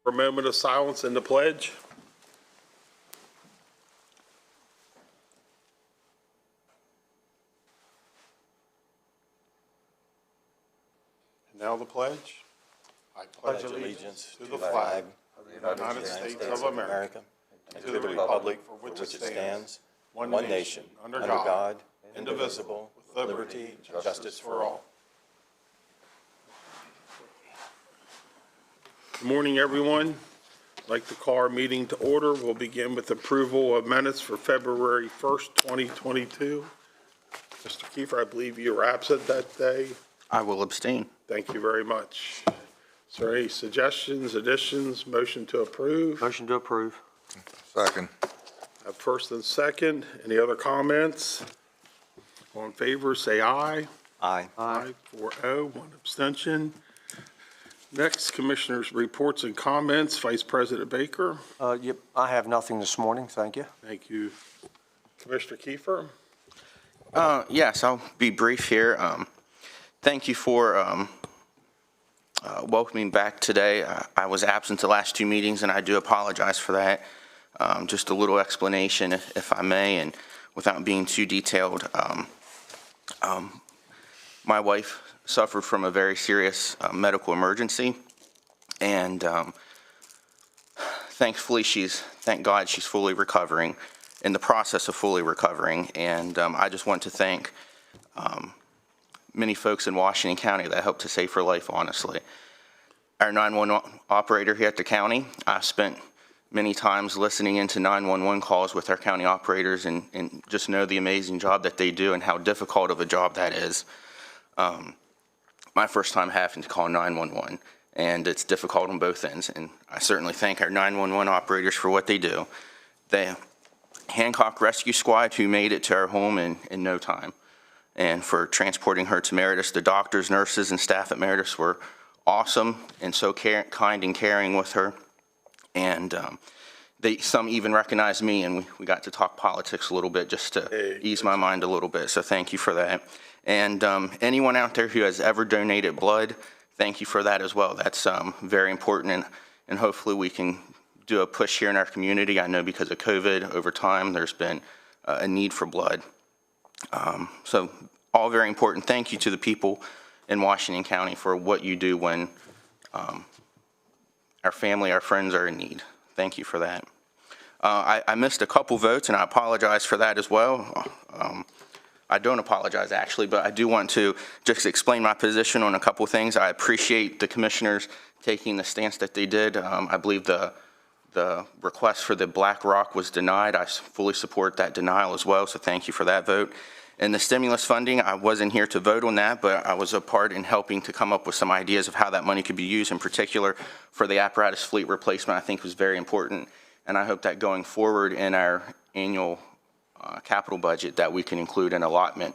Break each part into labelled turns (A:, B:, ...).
A: For a moment of silence in the pledge. And now the pledge. I pledge allegiance to the flag of the United States of America and to the republic for which it stands, one nation, under God, indivisible, with liberty and justice for all. Good morning, everyone. I'd like to call our meeting to order. We'll begin with approval of minutes for February 1st, 2022. Mr. Kiefer, I believe you were absent that day.
B: I will abstain.
A: Thank you very much. Is there any suggestions, additions, motion to approve?
C: Motion to approve.
D: Second.
A: Have first and second. Any other comments? All in favor, say aye.
B: Aye.
A: Aye. 4-0, one abstention. Next, Commissioners' reports and comments. Vice President Baker.
C: Yep, I have nothing this morning, thank you.
A: Thank you. Commissioner Kiefer.
B: Yes, I'll be brief here. Thank you for welcoming back today. I was absent the last two meetings, and I do apologize for that. Just a little explanation, if I may, and without being too detailed. My wife suffered from a very serious medical emergency, and thankfully thank God she's fully recovering, in the process of fully recovering, and I just want to thank many folks in Washington County that helped to save her life, honestly. Our 911 operator here at the county, I've spent many times listening into 911 calls with our county operators and just know the amazing job that they do and how difficult of a job that is. My first time having to call 911, and it's difficult on both ends, and I certainly thank our 911 operators for what they do. The Hancock Rescue Squad, who made it to our home in no time, and for transporting her to Meritus. The doctors, nurses, and staff at Meritus were awesome and so kind and caring with her, and some even recognized me, and we got to talk politics a little bit just to ease my mind a little bit, so thank you for that. And anyone out there who has ever donated blood, thank you for that as well. That's very important, and hopefully we can do a push here in our community. I know because of COVID, over time, there's been a need for blood. So all very important. Thank you to the people in Washington County for what you do when our family, our friends are in need. Thank you for that. I missed a couple votes, and I apologize for that as well. I don't apologize, actually, but I do want to just explain my position on a couple things. I appreciate the commissioners taking the stance that they did. I believe the request for the Black Rock was denied. I fully support that denial as well, so thank you for that vote. And the stimulus funding, I wasn't here to vote on that, but I was a part in helping to come up with some ideas of how that money could be used, in particular for the apparatus fleet replacement. I think was very important, and I hope that going forward in our annual capital budget that we can include an allotment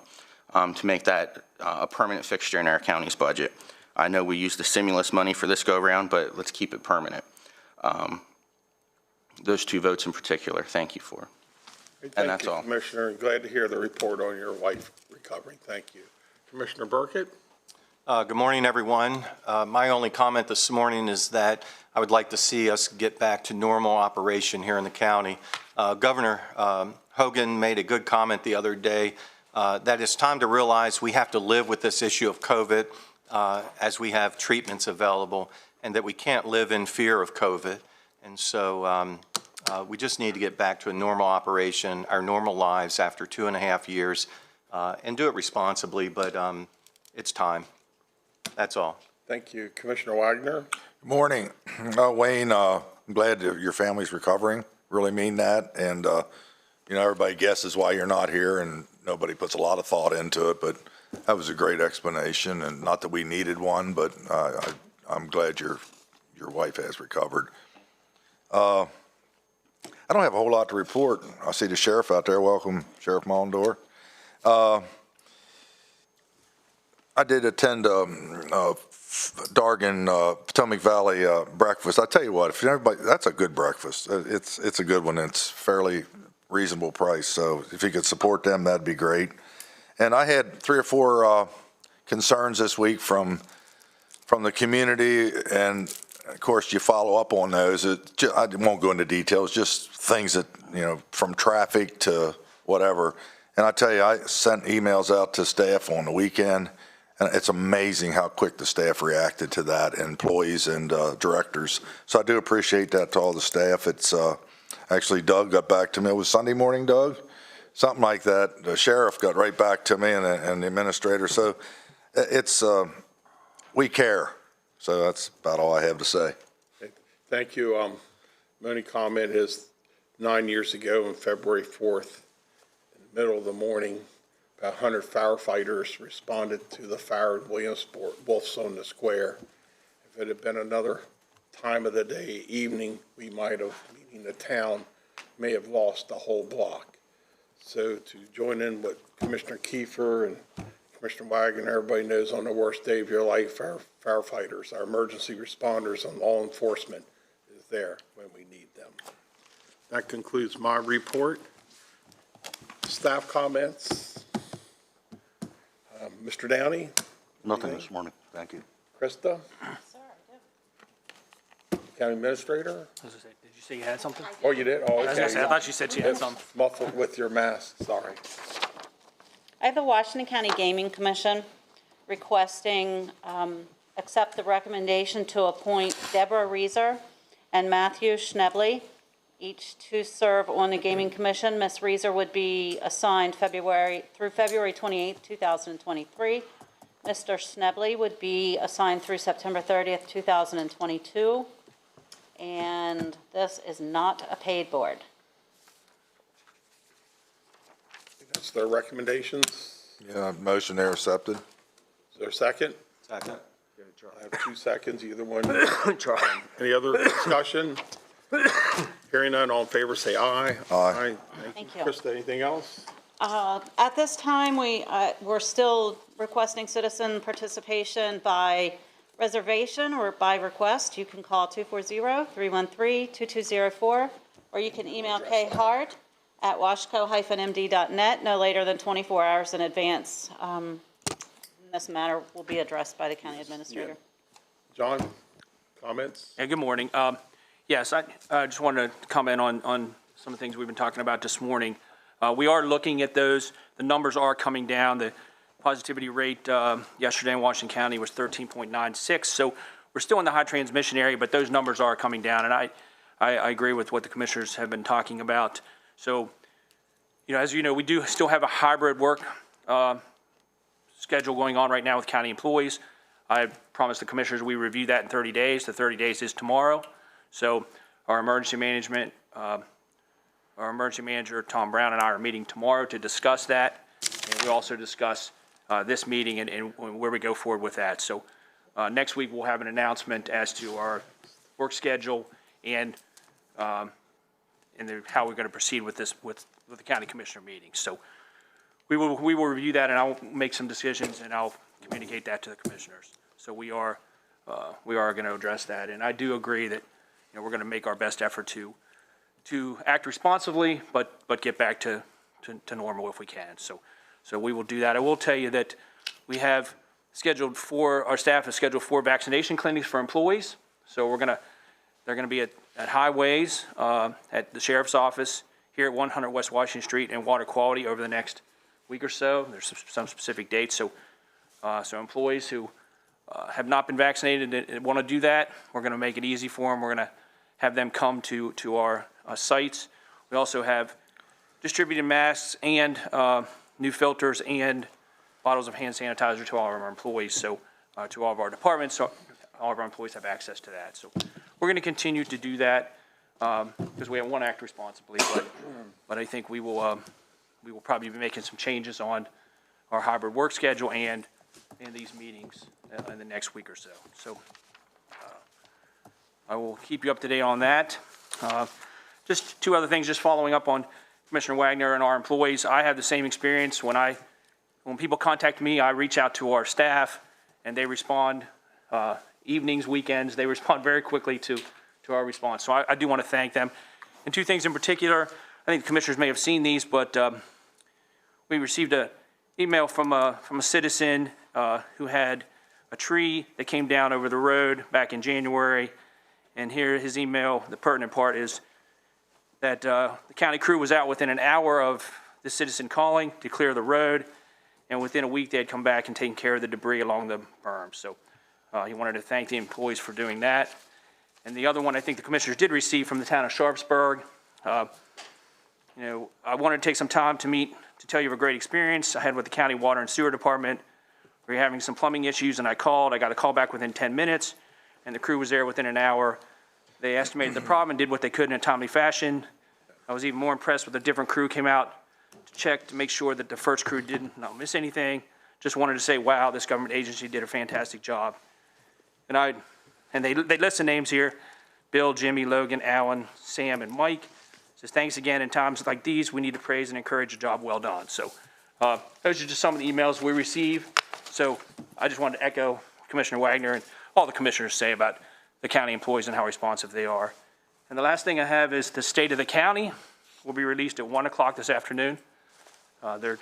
B: to make that a permanent fixture in our county's budget. I know we used the stimulus money for this go-around, but let's keep it permanent. Those two votes in particular, thank you for.
A: And that's all. Commissioner, and glad to hear the report on your wife recovering. Thank you. Commissioner Burkett.
E: Good morning, everyone. My only comment this morning is that I would like to see us get back to normal operation here in the county. Governor Hogan made a good comment the other day that it's time to realize we have to live with this issue of COVID as we have treatments available, and that we can't live in fear of COVID. And so we just need to get back to a normal operation, our normal lives after 2.5 years, and do it responsibly, but it's time. That's all.
A: Thank you. Commissioner Wagner.
D: Good morning. Wayne, I'm glad that your family's recovering. Really mean that. And, you know, everybody guesses why you're not here, and nobody puts a lot of thought into it, but that was a great explanation, and not that we needed one, but I'm glad your wife has recovered. I don't have a whole lot to report. I see the sheriff out there. Welcome, Sheriff Mondor. I did attend Dargan Potomac Valley breakfast. I tell you what, if everybody, that's a good breakfast. It's a good one. It's fairly reasonable price. So if you could support them, that'd be great. And I had 3 or 4 concerns this week from the community, and of course, you follow up on those. I won't go into details, just things that, from traffic to whatever. And I tell you, I sent emails out to staff on the weekend, and it's amazing how quick the staff reacted to that, employees and directors. So I do appreciate that to all the staff. It's actually Doug got back to me. It was Sunday morning, Doug? Something like that. The sheriff got right back to me and the administrator. So it's, we care. So that's about all I have to say.
F: Thank you. My only comment is 9 years ago on February 4th, in the middle of the morning, about 100 firefighters responded to the fire in Williamsport, Wolf's on the Square. If it had been another time of the day, evening, we might have, meaning the town, may have lost the whole block. So to join in with Commissioner Kiefer and Commissioner Wagner, everybody knows on the worst day of your life, our firefighters, our emergency responders, and law enforcement is there when we need them. That concludes my report. Staff comments? Mr. Downey?
G: Nothing this morning, thank you.
F: Krista? County Administrator?
H: Did you say you had something?
F: Oh, you did? Oh,
H: I was gonna say, I
F: okay.
H: thought you said she had
F: It's
H: something.
F: muffled with your mask, sorry.
I: I have the Washington County Gaming Commission requesting, accept the recommendation to appoint Deborah Reeser and Matthew Schnebley, each to serve on the Gaming Commission. Ms. Reeser would be assigned through February 28, 2023. Mr. Schnebley would be assigned through September 30th, 2022. And this is not a paid board.
F: That's their recommendations.
D: Yeah, motion there accepted.
F: Is there a second?
E: Second.
F: I have 2 seconds, either one. Any other discussion? Hearing none, all in favor, say aye.
D: Aye.
I: Thank you.
F: Krista, anything else?
I: At this time, we're still requesting citizen participation by reservation or by request. You can call 240-313-2204, or you can email khart@washco-md.net no later than 24 hours in advance. This matter will be addressed by the county administrator.
F: John, comments?
H: Yeah, good morning. Yes, I just wanted to comment on some of the things we've been talking about this morning. We are looking at those. The numbers are coming down. The positivity rate yesterday in Washington County was 13.96. So we're still in the high transmission area, but those numbers are coming down. And I agree with what the commissioners have been talking about. So, as you know, we do still have a hybrid work schedule going on right now with county employees. I promised the commissioners we review that in 30 days. The 30 days is tomorrow. So our emergency manager, Tom Brown, and I are meeting tomorrow to discuss that. And we also discuss this meeting and where we go forward with that. So next week we'll have an announcement as to our work schedule and how we're going to proceed with this with the county commissioner meeting. So we will review that, and I'll make some decisions, and I'll communicate that to the commissioners. So we are going to address that, and I do agree that we're going to make our best effort to act responsibly, but get back to normal if we can. So we will do that. I will tell you that we have our staff has scheduled 4 vaccination clinics for employees. So they're going to be at highways, at the sheriff's office, here at 100 West Washington Street, and water quality over the next week or so. There's some specific dates. So employees who have not been vaccinated and want to do that, we're going to make it easy for them. We're going to have them come to our sites. We also have distributed masks and new filters and bottles of hand sanitizer to all of our employees, so to all of our departments, so all of our employees have access to that. So we're going to continue to do that because we want to act responsibly, but I think we will probably be making some changes on our hybrid work schedule and these meetings in the next week or so. So I will keep you up to date on that. Just 2 other things, just following up on Commissioner Wagner and our employees. I have the same experience. When people contact me, I reach out to our staff, and they respond evenings, weekends. They respond very quickly to our response. So I do want to thank them. And 2 things in particular, I think the commissioners may have seen these, but we received an email from a citizen who had a tree that came down over the road back in January And here, his email, the pertinent part is that the county crew was out within an hour of the citizen calling to clear the road, and within a week, they had come back and taken care of the debris along the berm. So he wanted to thank the employees for doing that. And the other one I think the commissioners did receive from the town of Sharpsburg. I wanted to take some time to tell you of a great experience I had with the county water and sewer department. We were having some plumbing issues, and I called. I got a call back within 10 minutes, and the crew was there within an hour. They estimated the problem and did what they could in a timely fashion. I was even more impressed with a different crew came out to check to make sure that the first crew didn't miss anything. Just wanted to say, wow, this government agency did a fantastic job. And they list the names here: Bill, Jimmy, Logan, Alan, Sam, and Mike. Says thanks again. In times like these, we need to praise and encourage a job well done. So those are just some of the emails we receive. So I just wanted to echo Commissioner Wagner and all the commissioners say about the county employees and how responsive they are. And the last thing I have is the state of the county will be released at 1 o'clock this afternoon. It'll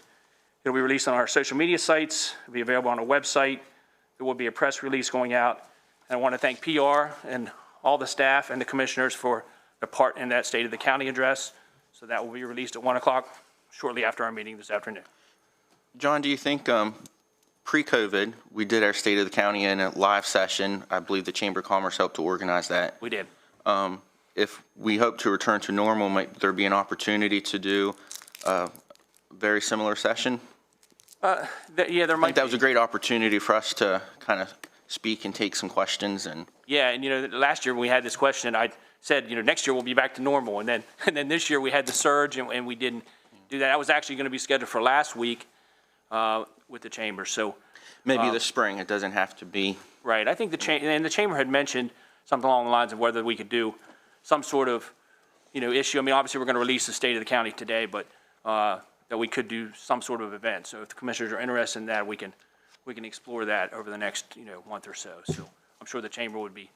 H: be released on our social media sites. It'll be available on our website. There will be a press release going out. And I want to thank PR and all the staff and the commissioners for their part in that state of the county address. So that will be released at 1 o'clock shortly after our meeting this afternoon.
B: John, do you think pre-COVID, we did our State of the County in a live session? I believe the Chamber of Commerce helped to organize that.
H: We did.
B: If we hope to return to normal, might there be an opportunity to do a very similar session?
H: Yeah, there
B: I
H: might
B: think that
H: be.
B: was a great opportunity for us to kind of speak and take some questions. And
H: Yeah, and last year when we had this question, I said, next year we'll be back to normal. And then this year we had the surge and we didn't do that. That was actually going to be scheduled for last week with the chamber. So
B: maybe this spring, it doesn't have to be.
H: right. I think the chamber had mentioned something along the lines of whether we could do some sort of, issue. I mean, obviously we're going to release the state of the county today, but that we could do some sort of event. So if the commissioners are interested in that, we can explore that over the next, month or so. So I'm sure the chamber would be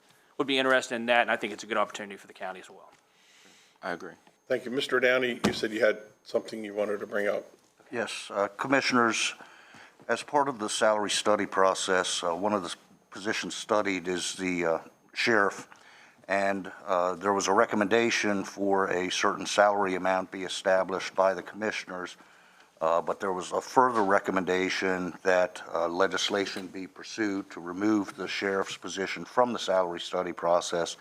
H: interested in that, and I think it's a good opportunity for the county as well.
B: I agree.
F: Thank you. Mr. Downey, you said you had something you wanted to bring up.
G: Yes, Commissioners, as part of the salary study process, one of the positions studied is the sheriff, and there was a recommendation for a certain salary amount be established by the commissioners, but there was a further recommendation that legislation be pursued to remove the sheriff's position from the salary study process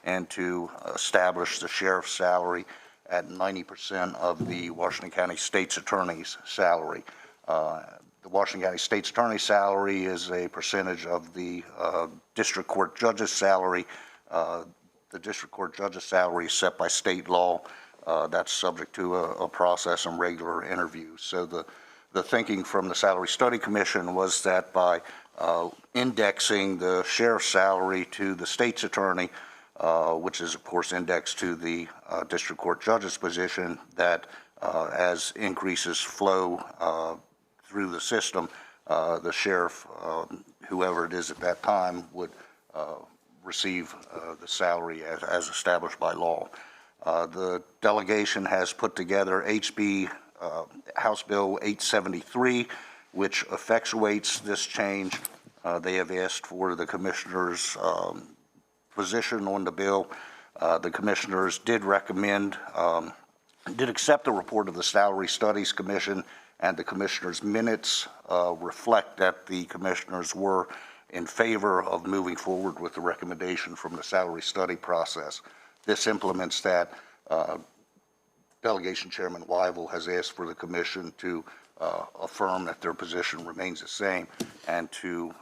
G: and to establish the sheriff's salary at 90% of the Washington County State's Attorney's salary. The Washington County State's Attorney's salary is a percentage of the district court judge's salary. The district court judge's salary is set by state law. That's subject to a process and regular interviews. So the thinking from the Salary Study Commission was that by indexing the sheriff's salary to the state's attorney, which is of course indexed to the district court judge's position, that as increases flow through the system, the sheriff, whoever it is at that time, would receive the salary as established by law. The delegation has put together HB House Bill 873, which effectuates this change. They have asked for the commissioners' position on the bill. The commissioners did recommend, did accept the report of the Salary Studies Commission, and the commissioners' minutes reflect that the commissioners were in favor of moving forward with the recommendation from the salary study process. This implements that. Delegation Chairman Wyville has asked for the commission to affirm that their position remains the same and to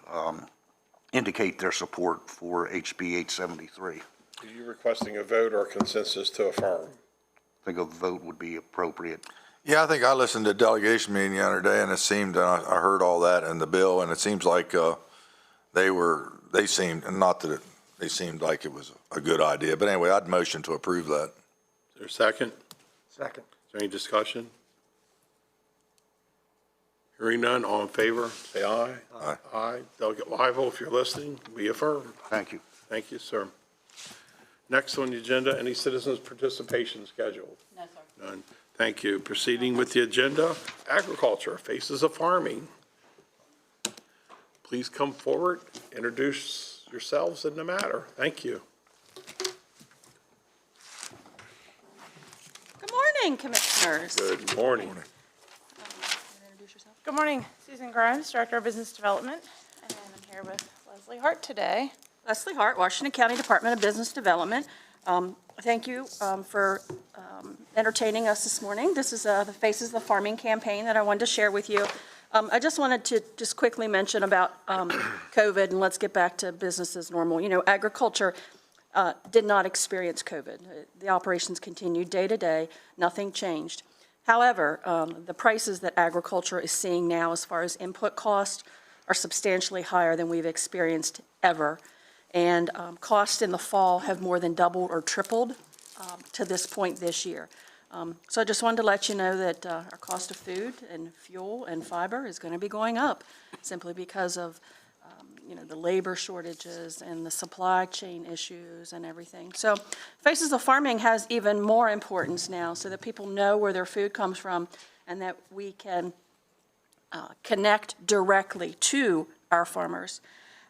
G: indicate their support for HB 873.
F: Are you requesting a vote or consensus to affirm?
G: I think a vote would be appropriate.
D: Yeah, I think I listened to the delegation meeting the other day, and it seemed, I heard all that in the bill, and it seems like they seemed like it was a good idea. But anyway, I'd motion to approve that.
F: Is there a second?
C: Second.
F: Is there any discussion? Hearing none, all in favor, say aye.
D: Aye.
F: Aye. Delegate Wyville, if you're listening, we affirm.
G: Thank you.
F: Thank you, sir. Next on the agenda, any citizens' participation scheduled?
I: No, sir.
F: None. Thank you. Proceeding with the agenda, agriculture, faces of farming. Please come forward, introduce yourselves in the matter. Thank you.
J: morning, Commissioners.
F: Good morning.
J: Good morning, Susan Grimes, Director of Business Development, and I'm here with Leslie Hart today. Leslie Hart, Washington County Department of Business Development. Thank you for entertaining us this morning. This is the Faces of the Farming campaign that I wanted to share with you. I just wanted to just quickly mention about COVID, and let's get back to business as normal. You know, agriculture did not experience COVID. The operations continued day to day. Nothing changed. However, the prices that agriculture is seeing now as far as input cost are substantially higher than we've experienced ever. And costs in the fall have more than doubled or tripled to this point this year. So I just wanted to let you know that our cost of food and fuel and fiber is going to be going up simply because of the labor shortages and the supply chain issues and everything. So Faces of Farming has even more importance now so that people know where their food comes from and that we can connect directly to our farmers.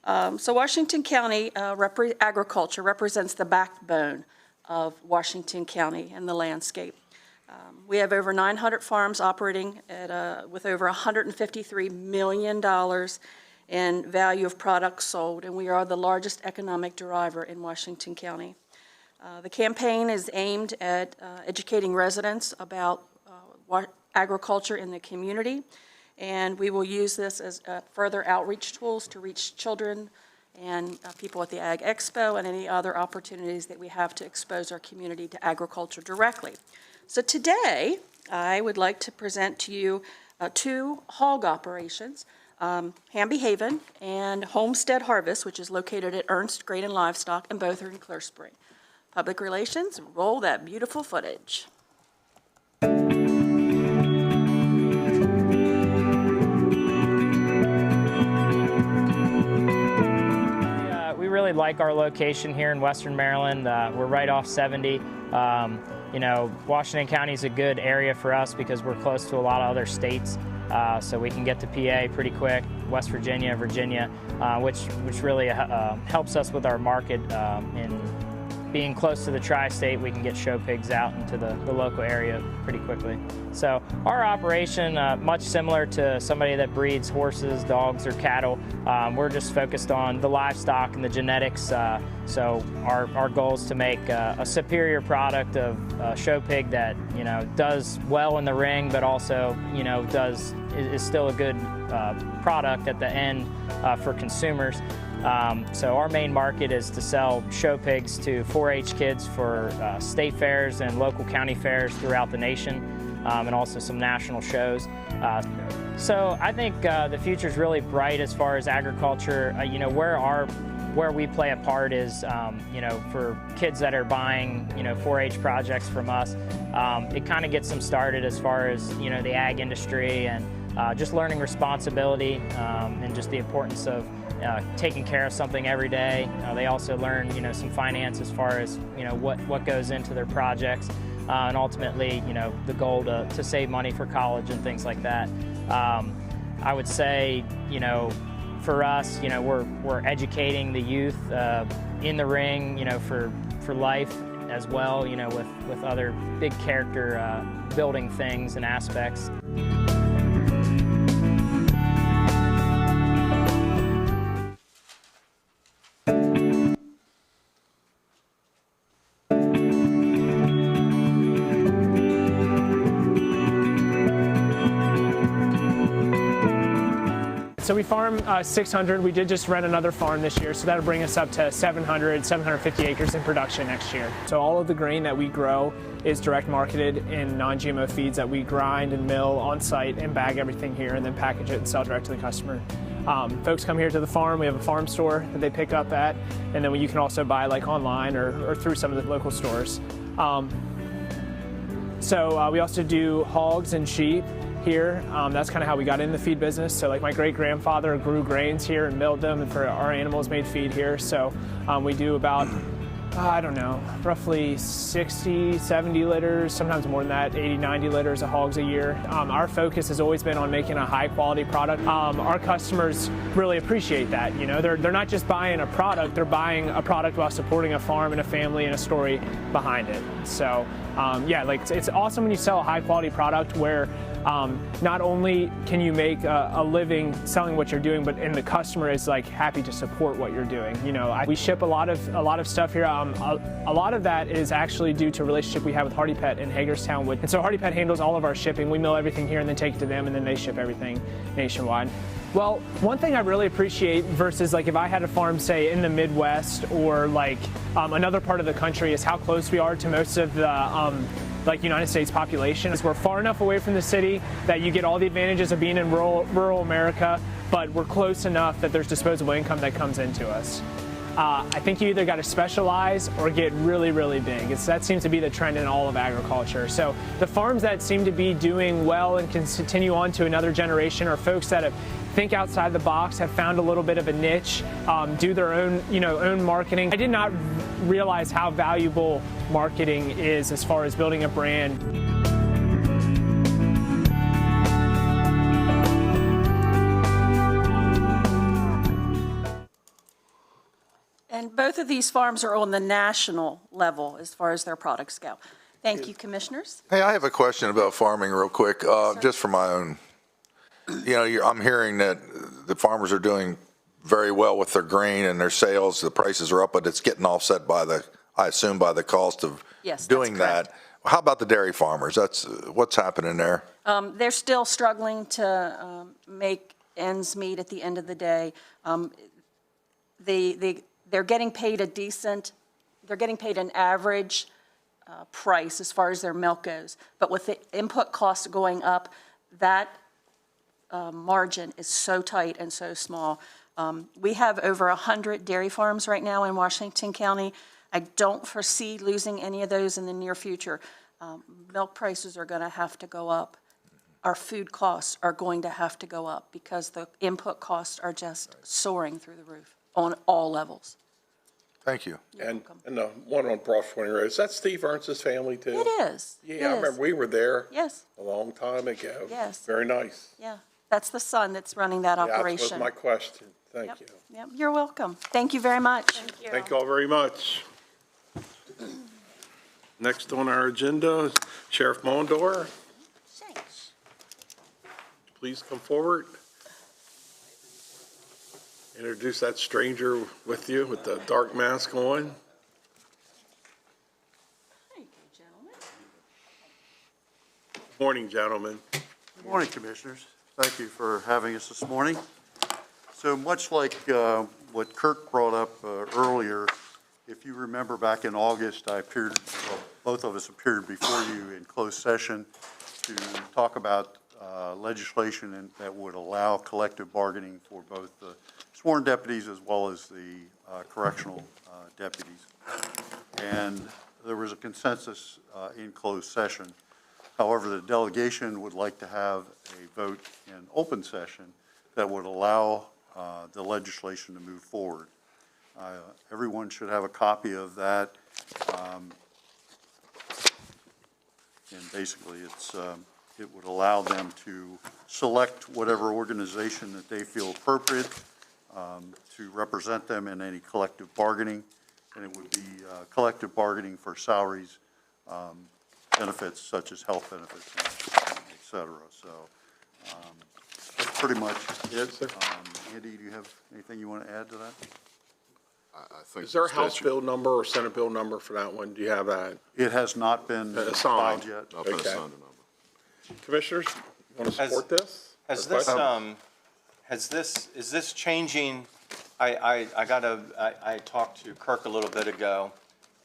J: So Washington County agriculture represents the backbone of Washington County and the landscape. We have over 900 farms operating with over $153 million in value of products sold, and we are the largest economic driver in Washington County. The campaign is aimed at educating residents about agriculture in the community, and we will use this as further outreach tools to reach children and people at the Ag Expo and any other opportunities that we have to expose our community to agriculture directly. So today, I would like to present to you two hog operations, Hamby Haven and Homestead Harvest, which is located at Ernst Grain and Livestock, and both are in Clear Spring. Public Relations, roll that beautiful footage.
K: We really like our location here in Western Maryland. We're right off 70. Washington County is a good area for us because we're close to a lot of other states. So we can get to PA pretty quick, West Virginia, which really helps us with our market. In being close to the tri-state, we can get show pigs out into the local area pretty quickly. So our operation, much similar to somebody that breeds horses, dogs, or cattle, we're just focused on the livestock and the genetics. So our goal is to make a superior product of a show pig that does well in the ring, but also is still a good product at the end for consumers. So our main market is to sell show pigs to 4-H kids for state fairs and local county fairs throughout the nation, and also some national shows. So I think the future is really bright as far as agriculture. Where we play a part is, for kids that are buying, 4-H projects from us, it kind of gets them started as far as, the ag industry and just learning responsibility and just the importance of taking care of something every day. They also learn, some finance as far as, what goes into their projects, and ultimately, the goal to save money for college and things like that. I would say, for us, we're educating the youth in the ring, for life as well, with other big character building things and aspects.
L: So we farm 600. We did just rent another farm this year, so that'll bring us up to 750 acres in production next year. So all of the grain that we grow is direct marketed in non-GMO feeds that we grind and mill on site and bag everything here and then package it and sell direct to the customer. Folks come here to the farm. We have a farm store that they pick up at, and then you can also buy like online or through some of the local stores. So we also do hogs and sheep here. That's kind of how we got in the feed business. So like my great-grandfather grew grains here and milled them, and for our animals made feed here. So we do about I don't know, roughly 60, 70 litters, sometimes more than that, 80, 90 litters of hogs a year. Our focus has always been on making a high quality product. Our customers really appreciate that. You know, they're not just buying a product, they're buying a product while supporting a farm and a family and a story behind it. So yeah, like it's awesome when you sell a high quality product where not only can you make a living selling what you're doing, and the customer is like happy to support what you're doing. You know, we ship a lot of stuff here. A lot of that is actually due to a relationship we have with Hardy Pet in Hagerstown. And so Hardy Pet handles all of our shipping. We mill everything here and then take it to them, and then they ship everything nationwide. Well, one thing I really appreciate versus like if I had a farm, say, in the Midwest or like another part of the country is how close we are to most of the like United States population. We're far enough away from the city that you get all the advantages of being in rural America, but we're close enough that there's disposable income that comes into us. I think you either got to specialize or get really, really big. That seems to be the trend in all of agriculture. So the farms that seem to be doing well and can continue on to another generation are folks that think outside the box, have found a little bit of a niche, do their own, own marketing. I did not realize how valuable marketing is as far as building a brand.
J: And both of these farms are on the national level as far as their products go. Thank you, commissioners.
D: Hey, I have a question about farming real quick, just for my own. I'm hearing that the farmers are doing very well with their grain and their sales. The prices are up, but it's getting offset by I assume by the cost of doing that. How about the dairy farmers? That's what's happening there.
J: They're still struggling to make ends meet at the end of the day. They're getting paid they're getting paid an average price as far as their milk goes. But with the input costs going up, that margin is so tight and so small. We have over 100 dairy farms right now in Washington County. I don't foresee losing any of those in the near future. Milk prices are going to have to go up. Our food costs are going to have to go up because the input costs are just soaring through the roof on all levels.
D: Thank you.
F: And the one on Broad Point Road, is that Steve Ernst's family too?
J: It is.
F: Yeah, I remember we were there.
J: Yes.
F: A long time ago.
J: Yes.
F: Very nice.
J: Yeah, that's the son that's running that operation.
F: That was my question. Thank you.
J: Yep, you're welcome. Thank you very much. Thank you.
F: Thank you all very much. Next on our agenda is Sheriff Mondor. Please come forward. Introduce that stranger with you with the dark mask on.
J: Thank you, gentlemen.
F: Morning, gentlemen.
M: Good morning, Commissioners. Thank you for having us this morning. So much like what Kirk brought up earlier, if you remember back in August, both of us appeared before you in closed session to talk about legislation that would allow collective bargaining for both the sworn deputies as well as the correctional deputies. And there was a consensus in closed session. However, the delegation would like to have a vote in open session that would allow the legislation to move forward. Everyone should have a copy of that. And basically, it would allow them to select whatever organization that they feel appropriate to represent them in any collective bargaining. And it would be collective bargaining for salaries, benefits such as health benefits, et cetera. So that's pretty much it. Andy, do you have anything you want to add to that?
D: I think
F: Is there a House bill number or Senate bill number for that one? Do you have that?
M: It has not been filed yet.
F: Okay. Commissioners, want to support this?
E: Is this changing? I talked to Kirk a little bit ago,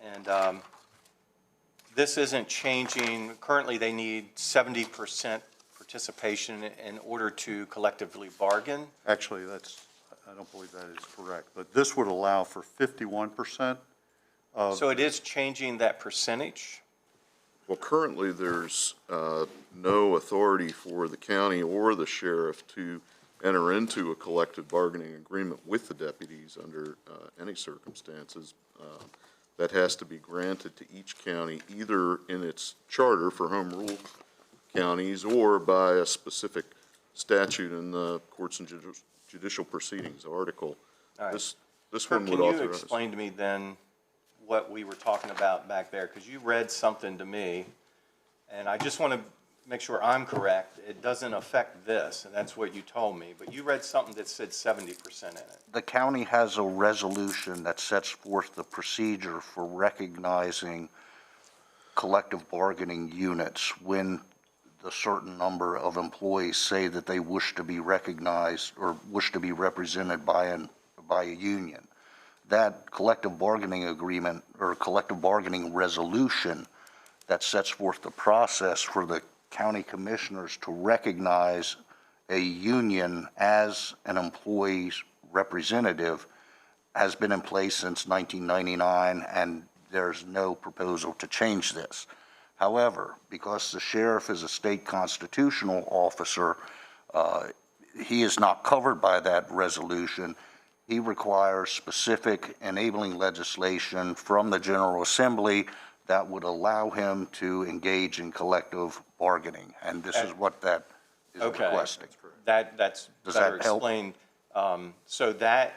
E: and this isn't changing. Currently, they need 70% participation in order to collectively bargain.
M: Actually, I don't believe that is correct, but this would allow for 51%.
E: So it is changing that percentage?
N: Well, currently, there's no authority for the county or the sheriff to enter into a collective bargaining agreement with the deputies under any circumstances. that has to be granted to each county, either in its charter for home rule counties or by a specific statute in the Courts and Judicial Proceedings article.
E: All right.
N: This
E: Kirk,
N: one would
E: can you
N: authorize.
E: explain to me then what we were talking about back there? Because you read something to me, and I just want to make sure I'm correct. It doesn't affect this, and that's what you told me, but you read something that said 70% in it.
G: The county has a resolution that sets forth the procedure for recognizing collective bargaining units when a certain number of employees say that they wish to be recognized or wish to be represented by a union. That collective bargaining agreement or collective bargaining resolution that sets forth the process for the county commissioners to recognize a union as an employee's representative has been in place since 1999, and there's no proposal to change this. However, because the sheriff is a state constitutional officer, he is not covered by that resolution. He requires specific enabling legislation from the General Assembly that would allow him to engage in collective bargaining, and this is what that is requesting.
E: That's better explained. So that,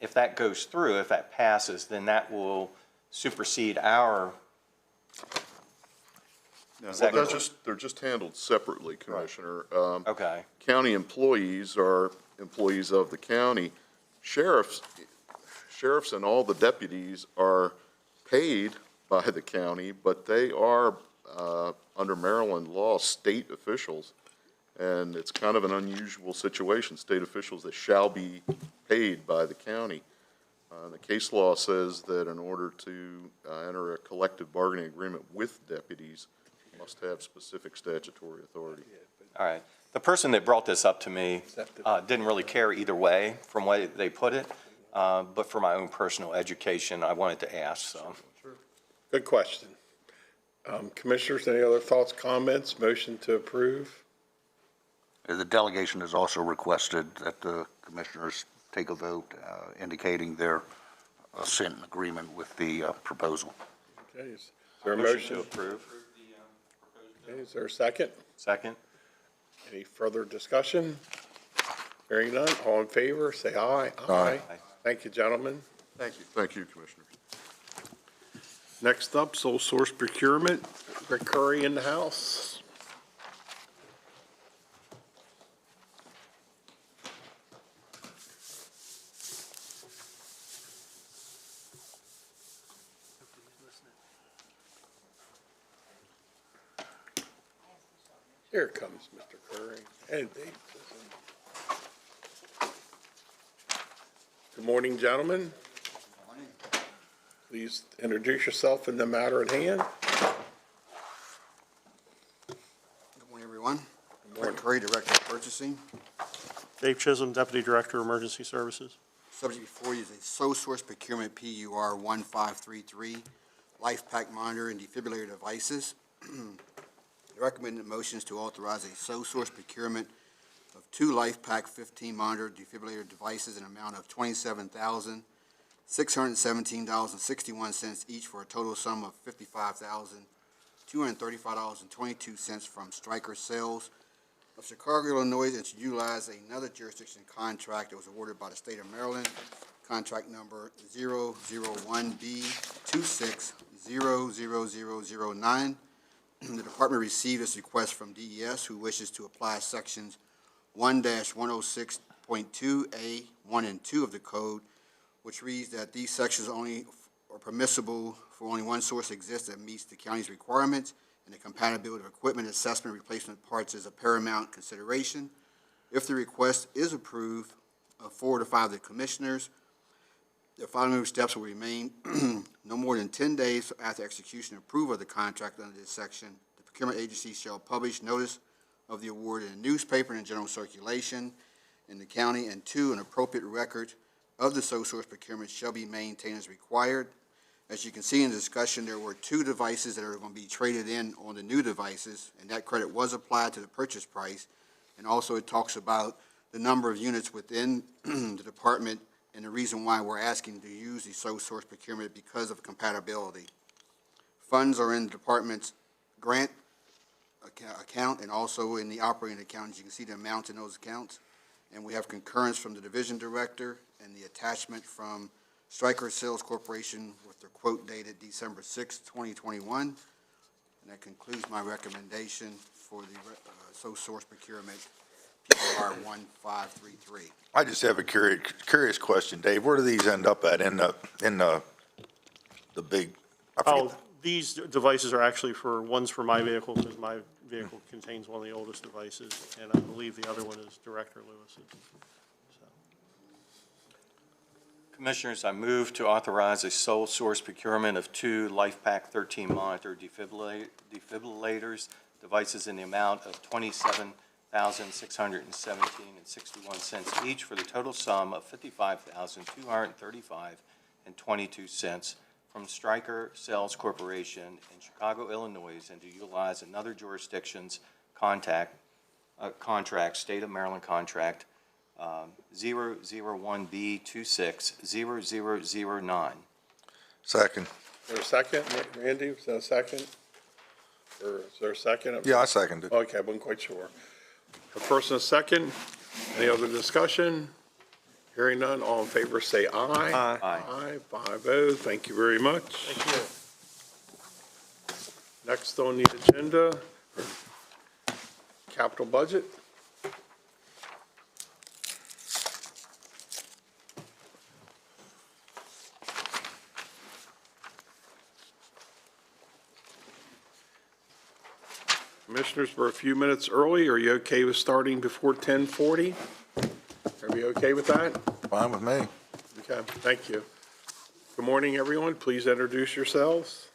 E: if that goes through, if that passes, then that will supersede our.
N: No, well, they're just handled separately, Commissioner.
E: Okay.
N: County employees are employees of the county. Sheriffs and all the deputies are paid by the county, but they are, under Maryland law, state officials. And it's kind of an unusual situation, state officials that shall be paid by the county. The case law says that in order to enter a collective bargaining agreement with deputies, you must have specific statutory authority.
E: All right. The person that brought this up to me didn't really care either way from way they put it, but for my own personal education, I wanted to ask, so.
F: Good question. Commissioners, any other thoughts, comments, motion to approve?
G: The delegation has also requested that the commissioners take a vote indicating their assent and agreement with the proposal.
F: Okay, is there a motion?
E: To approve.
F: Okay, is there a second?
E: Second.
F: Any further discussion? Hearing none, all in favor, say aye.
D: Aye.
F: Thank you, gentlemen.
N: Thank you. Thank you, Commissioners.
F: Next up, sole source procurement, Rick Curry in the house. Here comes Mr. Curry and Dave. Good morning, gentlemen. Please introduce yourself and the matter at hand.
O: Good morning, everyone. Rick Curry, Director of Purchasing.
P: Dave Chisholm, Deputy Director, Emergency Services.
O: Subject before you is a sole source procurement PUR 1533, life pack monitor and defibrillator devices. The recommended motion is to authorize a sole source procurement of 2 life pack 15 monitor defibrillator devices in an amount of $27,617.61 each for a total sum of $55,235.22 from Stryker Sales of Chicago, Illinois, and to utilize another jurisdiction contract that was awarded by the state of Maryland, contract number 001B26000009. The department received this request from DES, who wishes to apply sections 1-106.2A, 1 and 2 of the code, which reads that these sections only are permissible for only one source exists that meets the county's requirements, and the compatibility of equipment assessment replacement parts is a paramount consideration. If the request is approved, 4 to 5 of the commissioners, the following steps will remain no more than 10 days after execution and approval of the contract under this section. The procurement agency shall publish notice of the award in a newspaper and in general circulation in the county, and 2, an appropriate record of the sole source procurement shall be maintained as required. As you can see in the discussion, there were 2 devices that are going to be traded in on the new devices, and that credit was applied to the purchase price. And also it talks about the number of units within the department and the reason why we're asking to use the sole source procurement because of compatibility. Funds are in the department's grant account and also in the operating account. As you can see the amounts in those accounts. And we have concurrence from the division director and the attachment from Stryker Sales Corporation with their quote dated December 6, 2021. And that concludes my recommendation for the sole source procurement, PR 1533.
D: I just have a curious question, Dave. Where do these end up at in the big? I forget
P: Oh, these devices are actually one's for my vehicle, because my vehicle contains one of the oldest devices, and I believe the other one is Director Lewis's.
E: Commissioners, I move to authorize a sole source procurement of 2 LifePak 13 monitor defibrillators devices in the amount of $27,617.61 each for the total sum of $55,235.22 from Stryker Sales Corporation in Chicago, Illinois, and to utilize another jurisdiction's contract, State of Maryland contract 001B260009.
D: Second.
F: Is there a second? Randy, is that a second? Or is there a second?
D: Yeah, I seconded.
F: Okay, I wasn't quite sure. A first and a second. Any other discussion? Hearing none, all in favor say aye.
P: Aye.
F: Aye, 5-0. Thank you very much.
P: Thank you.
F: Next on the agenda, capital budget. Commissioners, we're a few minutes early. Are you okay with starting before 10:40? Are we okay with that?
D: Fine with me.
F: Okay, thank you. Good morning, everyone. Please introduce yourselves.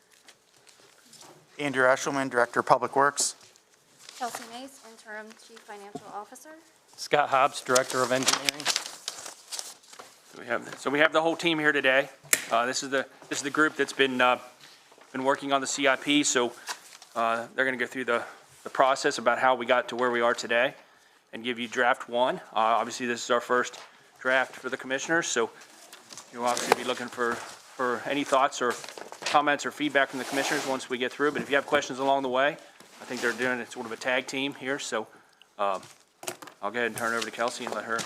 Q: Andrew Eshelman, Director of Public Works.
R: Kelsey Mace, Interim Chief Financial Officer.
Q: Scott Hobbs, Director of Engineering.
H: So we have the whole team here today. This is the group that's been working on the CIP. So they're going to go through the process about how we got to where we are today and give you draft 1. Obviously, this is our first draft for the commissioners. So you'll obviously be looking for any thoughts or comments or feedback from the commissioners once we get through. But if you have questions along the way, I think they're doing it sort of a tag team here. So I'll go ahead and turn it over to Kelsey and let her.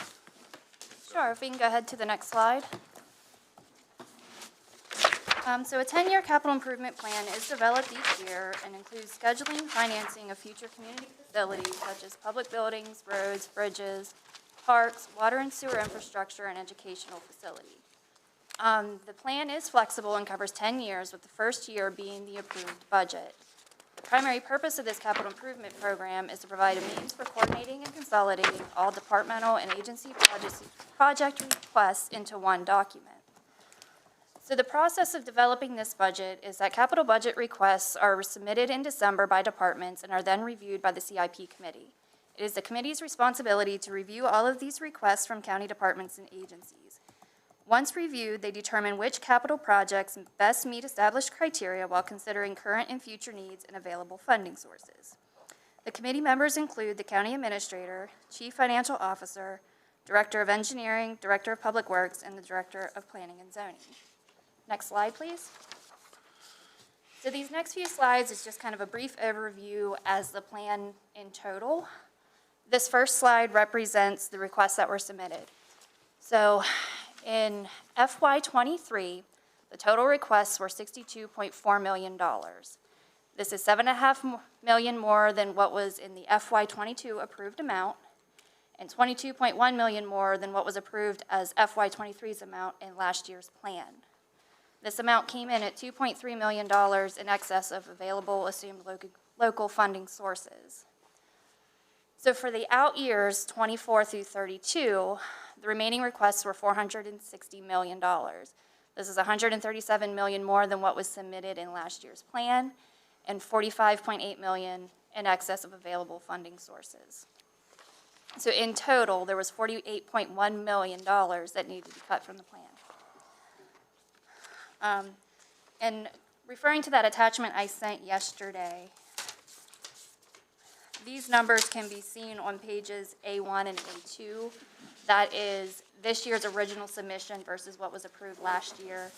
R: Sure, if we can go ahead to the next slide. So a 10-year capital improvement plan is developed each year and includes scheduling, financing of future community facilities such as public buildings, roads, bridges, parks, water and sewer infrastructure, and educational facilities. The plan is flexible and covers 10 years, with the first year being the approved budget. The primary purpose of this capital improvement program is to provide a means for coordinating and consolidating all departmental and agency project requests into one document. So the process of developing this budget is that capital budget requests are submitted in December by departments and are then reviewed by the CIP committee. It is the committee's responsibility to review all of these requests from county departments and agencies. Once reviewed, they determine which capital projects best meet established criteria while considering current and future needs and available funding sources. The committee members include the county administrator, chief financial officer, director of engineering, director of public works, and the director of planning and zoning. Next slide, please. So these next few slides is just kind of a brief overview as the plan in total. This first slide represents the requests that were submitted. So in FY23, the total requests were $62.4 million. This is $7.5 million more than what was in the FY22 approved amount, and $22.1 million more than what was approved as FY23's amount in last year's plan. This amount came in at $2.3 million in excess of available assumed local funding sources. So for the out years, 24 through 32, the remaining requests were $460 million. This is $137 million more than what was submitted in last year's plan, and $45.8 million in excess of available funding sources. So in total, there was $48.1 million that needed to be cut from the plan. And referring to that attachment I sent yesterday, these numbers can be seen on pages A1 and A2 That is this year's original submission versus what was approved last year.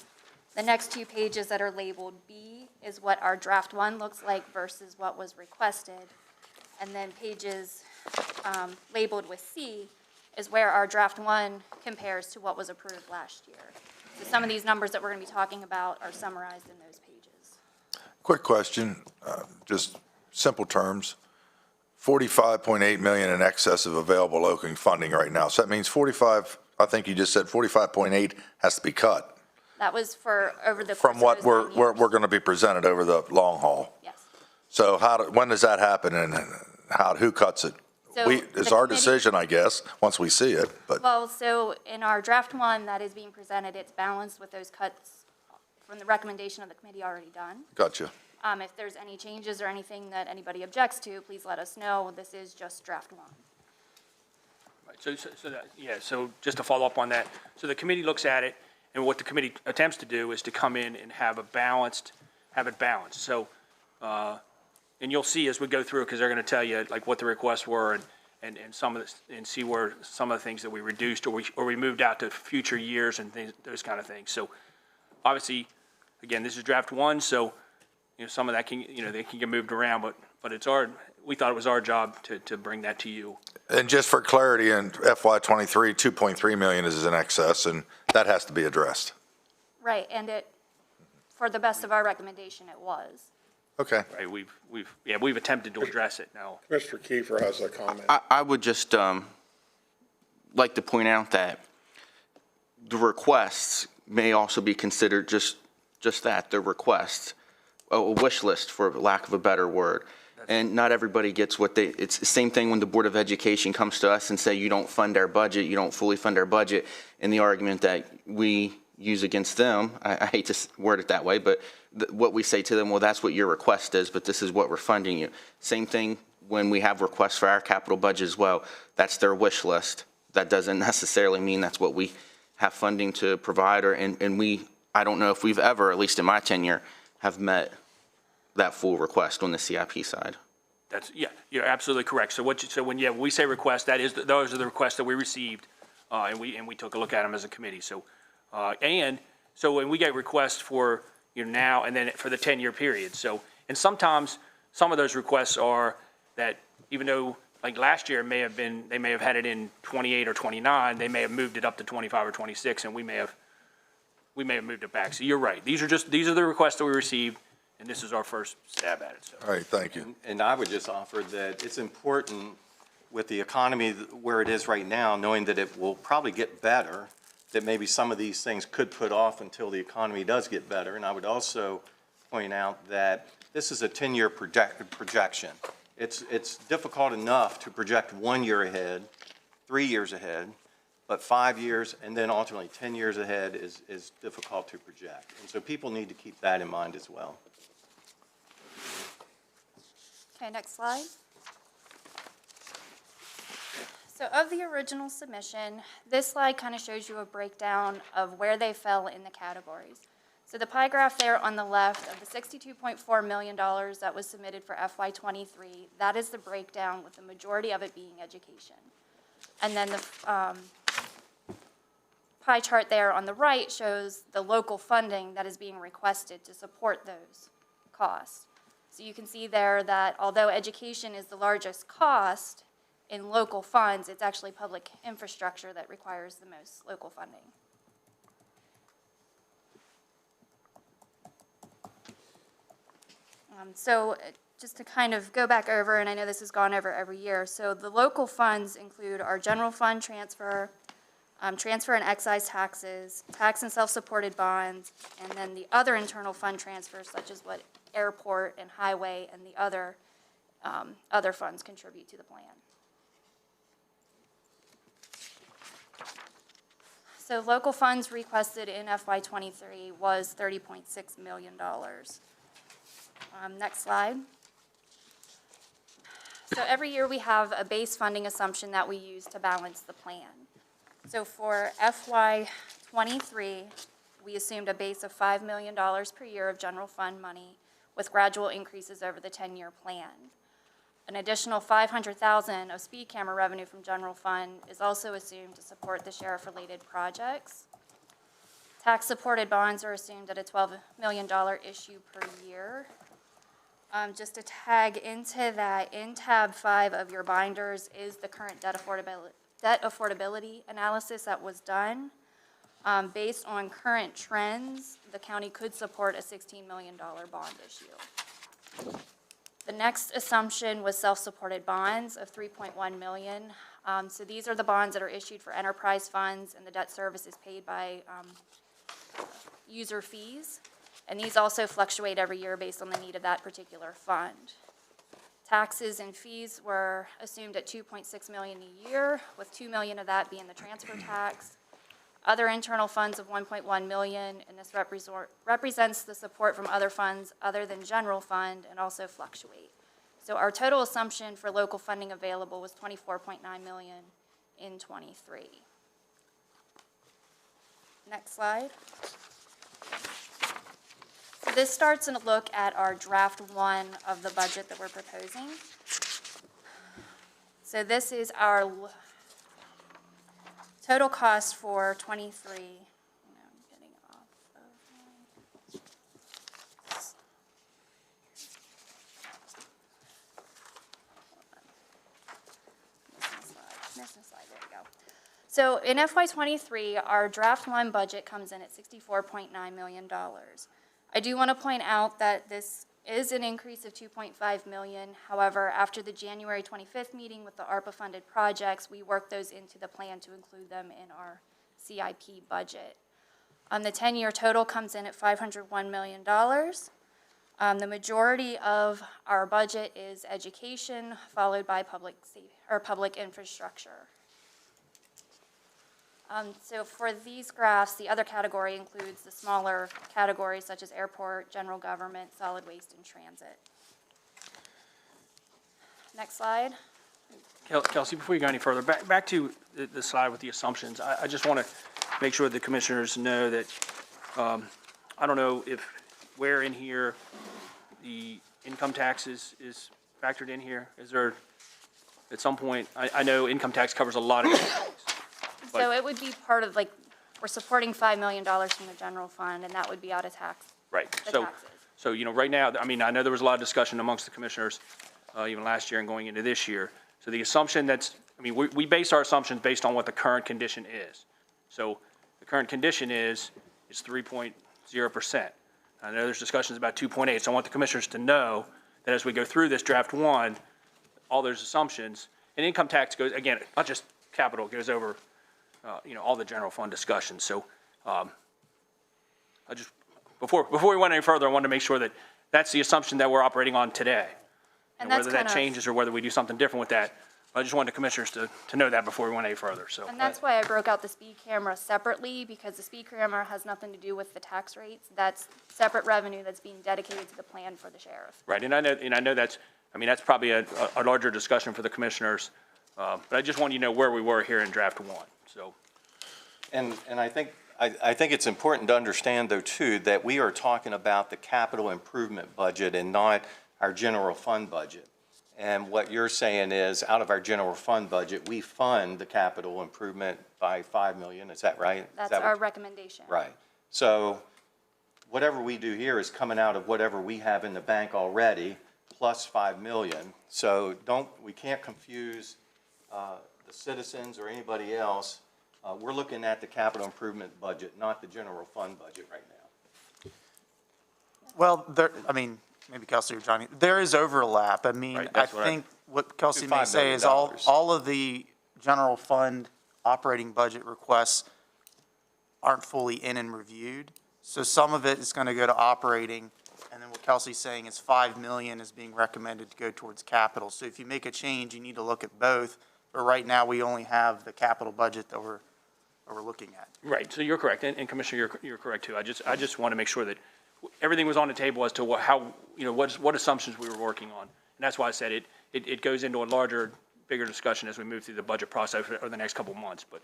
R: The next two pages that are labeled B is what our draft one looks like versus what was requested. And then pages labeled with C is where our draft one compares to what was approved last year. So some of these numbers that we're going to be talking about are summarized in those pages.
D: Quick question, just simple terms. 45.8 million in excess of available local funding right now. So that means 45, I think you just said 45.8 has to be cut
R: That was for over the
D: from
R: course of
D: what
R: those 9
D: we're
R: years.
D: going to be presented over the long haul.
R: Yes.
D: So when does that happen and who cuts it?
R: So
D: It's
R: the
D: our
R: committee-
D: decision, I guess, once we see it, but
R: Well, so in our draft one that is being presented, it's balanced with those cuts from the recommendation of the committee already done.
D: gotcha.
R: If there's any changes or anything that anybody objects to, please let us know. This is just draft one.
H: Right, so just to follow up on that, so the committee looks at it, and what the committee attempts to do is to come in and have it balanced. So, and you'll see as we go through, because they're going to tell you like what the requests were and some of this, and see where some of the things that we reduced or we moved out to future years and things, those kind of things. So obviously, again, this is draft one, so some of that can, they can get moved around, but we thought it was our job to bring that to you.
D: And just for clarity, in FY23, 2.3 million is in excess, and that has to be addressed.
R: Right, and for the best of our recommendation, it was.
D: Okay.
H: Right, we've attempted to address it now.
F: Mr. Kiefer has a comment.
B: I would just like to point out that the requests may also be considered just that, they're requests, a wish list, for lack of a better word. And not everybody gets it's the same thing when the Board of Education comes to us and say, you don't fund our budget, you don't fully fund our budget, and the argument that we use against them, I hate to word it that way, but what we say to them, well, that's what your request is, but this is what we're funding you. Same thing when we have requests for our capital budget as well. That's their wish list. That doesn't necessarily mean that's what we have funding to provide, I don't know if we've ever, at least in my tenure, have met that full request on the CIP side.
H: You're absolutely correct. So when we say request, those are the requests that we received, and we took a look at them as a committee. So when we get requests for now and then for the 10-year period. So, and sometimes some of those requests are that even though like last year they may have had it in 28 or 29, they may have moved it up to 25 or 26, and we may have moved it back. So you're right. These are the requests that we received, and this is our first stab at it. So.
D: All right, thank you.
E: And I would just offer that it's important with the economy where it is right now, knowing that it will probably get better, that maybe some of these things could put off until the economy does get better. And I would also point out that this is a 10-year projection. It's difficult enough to project 1 year ahead, 3 years ahead, but 5 years and then ultimately 10 years ahead is difficult to project. And so people need to keep that in mind as well.
R: Okay, next slide. So of the original submission, this slide kind of shows you a breakdown of where they fell in the categories. So the pie graph there on the left of the $62.4 million that was submitted for FY23, that is the breakdown with the majority of it being education. And then the pie chart there on the right shows the local funding that is being requested to support those costs. So you can see there that although education is the largest cost in local funds, it's actually public infrastructure that requires the most local funding. So just to kind of go back over, and I know this has gone over every year, so the local funds include our general fund transfer, transfer and excise taxes, tax and self-supported bonds, and then the other internal fund transfers such as what airport and highway and the other funds contribute to the plan. So local funds requested in FY23 was $30.6 million. Next slide. So every year we have a base funding assumption that we use to balance the plan. So for FY23, we assumed a base of $5 million per year of general fund money with gradual increases over the 10-year plan. An additional $500,000 of speed camera revenue from general fund is also assumed to support the sheriff-related projects. Tax-supported bonds are assumed at a $12 million issue per year. Just to tag into that, in tab 5 of your binders is the current debt affordability analysis that was done. Based on current trends, the county could support a $16 million bond issue. The next assumption was self-supported bonds of $3.1 million. So these are the bonds that are issued for enterprise funds, and the debt service is paid by user fees. And these also fluctuate every year based on the need of that particular fund. Taxes and fees were assumed at $2.6 million a year, with $2 million of that being the transfer tax. Other internal funds of $1.1 million, and this represents the support from other funds other than general fund and also fluctuate. So our total assumption for local funding available was $24.9 million in '23. Next slide. So this starts in a look at our draft 1 of the budget that we're proposing. So this is our total cost for '23. I'm getting off of missing slide, there we go. So in FY '23, our draft 1 budget comes in at $64.9 million. I do want to point out that this is an increase of $2.5 million. However, after the January 25th meeting with the ARPA funded projects, we worked those into the plan to include them in our CIP budget. The 10-year total comes in at $501 million. The majority of our budget is education, followed by public infrastructure. So for these graphs, the other category includes the smaller categories such as airport, general government, solid waste, and transit. Next slide.
H: Kelsey, before you go any further, back to the slide with the assumptions, I just want to make sure the commissioners know that, I don't know where in here the income tax is factored in here. Is there, at some point, I know income tax covers a lot of things.
R: So it would be part of, we're supporting $5 million from the general fund, and that would be out of tax.
H: Right.
R: Taxes.
H: So, right now, I know there was a lot of discussion amongst the commissioners, even last year and going into this year. So the assumption we base our assumptions based on what the current condition is. So the current condition is 3.0%. I know there's discussions about 2.8, so I want the commissioners to know that as we go through this draft 1, all those assumptions, and income tax goes, again, not just capital, it goes over all the general fund discussions. So, before we went any further, I wanted to make sure that that's the assumption that we're operating on today. And whether that changes or whether we do something different with that, I just wanted the commissioners to know that before we went any further, so.
R: And that's why I broke out the speed camera separately, because the speed camera has nothing to do with the tax rates. That's separate revenue that's being dedicated to the plan for the sheriff.
H: Right, and I know that's probably a larger discussion for the commissioners, but I just want you to know where we were here in draft 1, so.
E: And I think it's important to understand, though, too, that we are talking about the capital improvement budget and not our general fund budget. And what you're saying is, out of our general fund budget, we fund the capital improvement by $5 million, is that right?
R: That's our recommendation.
E: Right. So whatever we do here is coming out of whatever we have in the bank already, plus $5 million. So we can't confuse the citizens or anybody else. We're looking at the capital improvement budget, not the general fund budget right now.
Q: Well, maybe Kelsey or Johnny, there is overlap.
H: Right,
Q: I think what Kelsey may say is all of the general fund operating budget requests aren't fully in and reviewed. So some of it is going to go to operating, and then what Kelsey's saying is $5 million is being recommended to go towards capital. So if you make a change, you need to look at both. But right now, we only have the capital budget that we're looking at.
H: Right, so you're correct, and Commissioner, you're correct too. I just want to make sure that everything was on the table as to what assumptions we were working on. And that's why I said it goes into a larger, bigger discussion as we move through the budget process over the next couple of months. But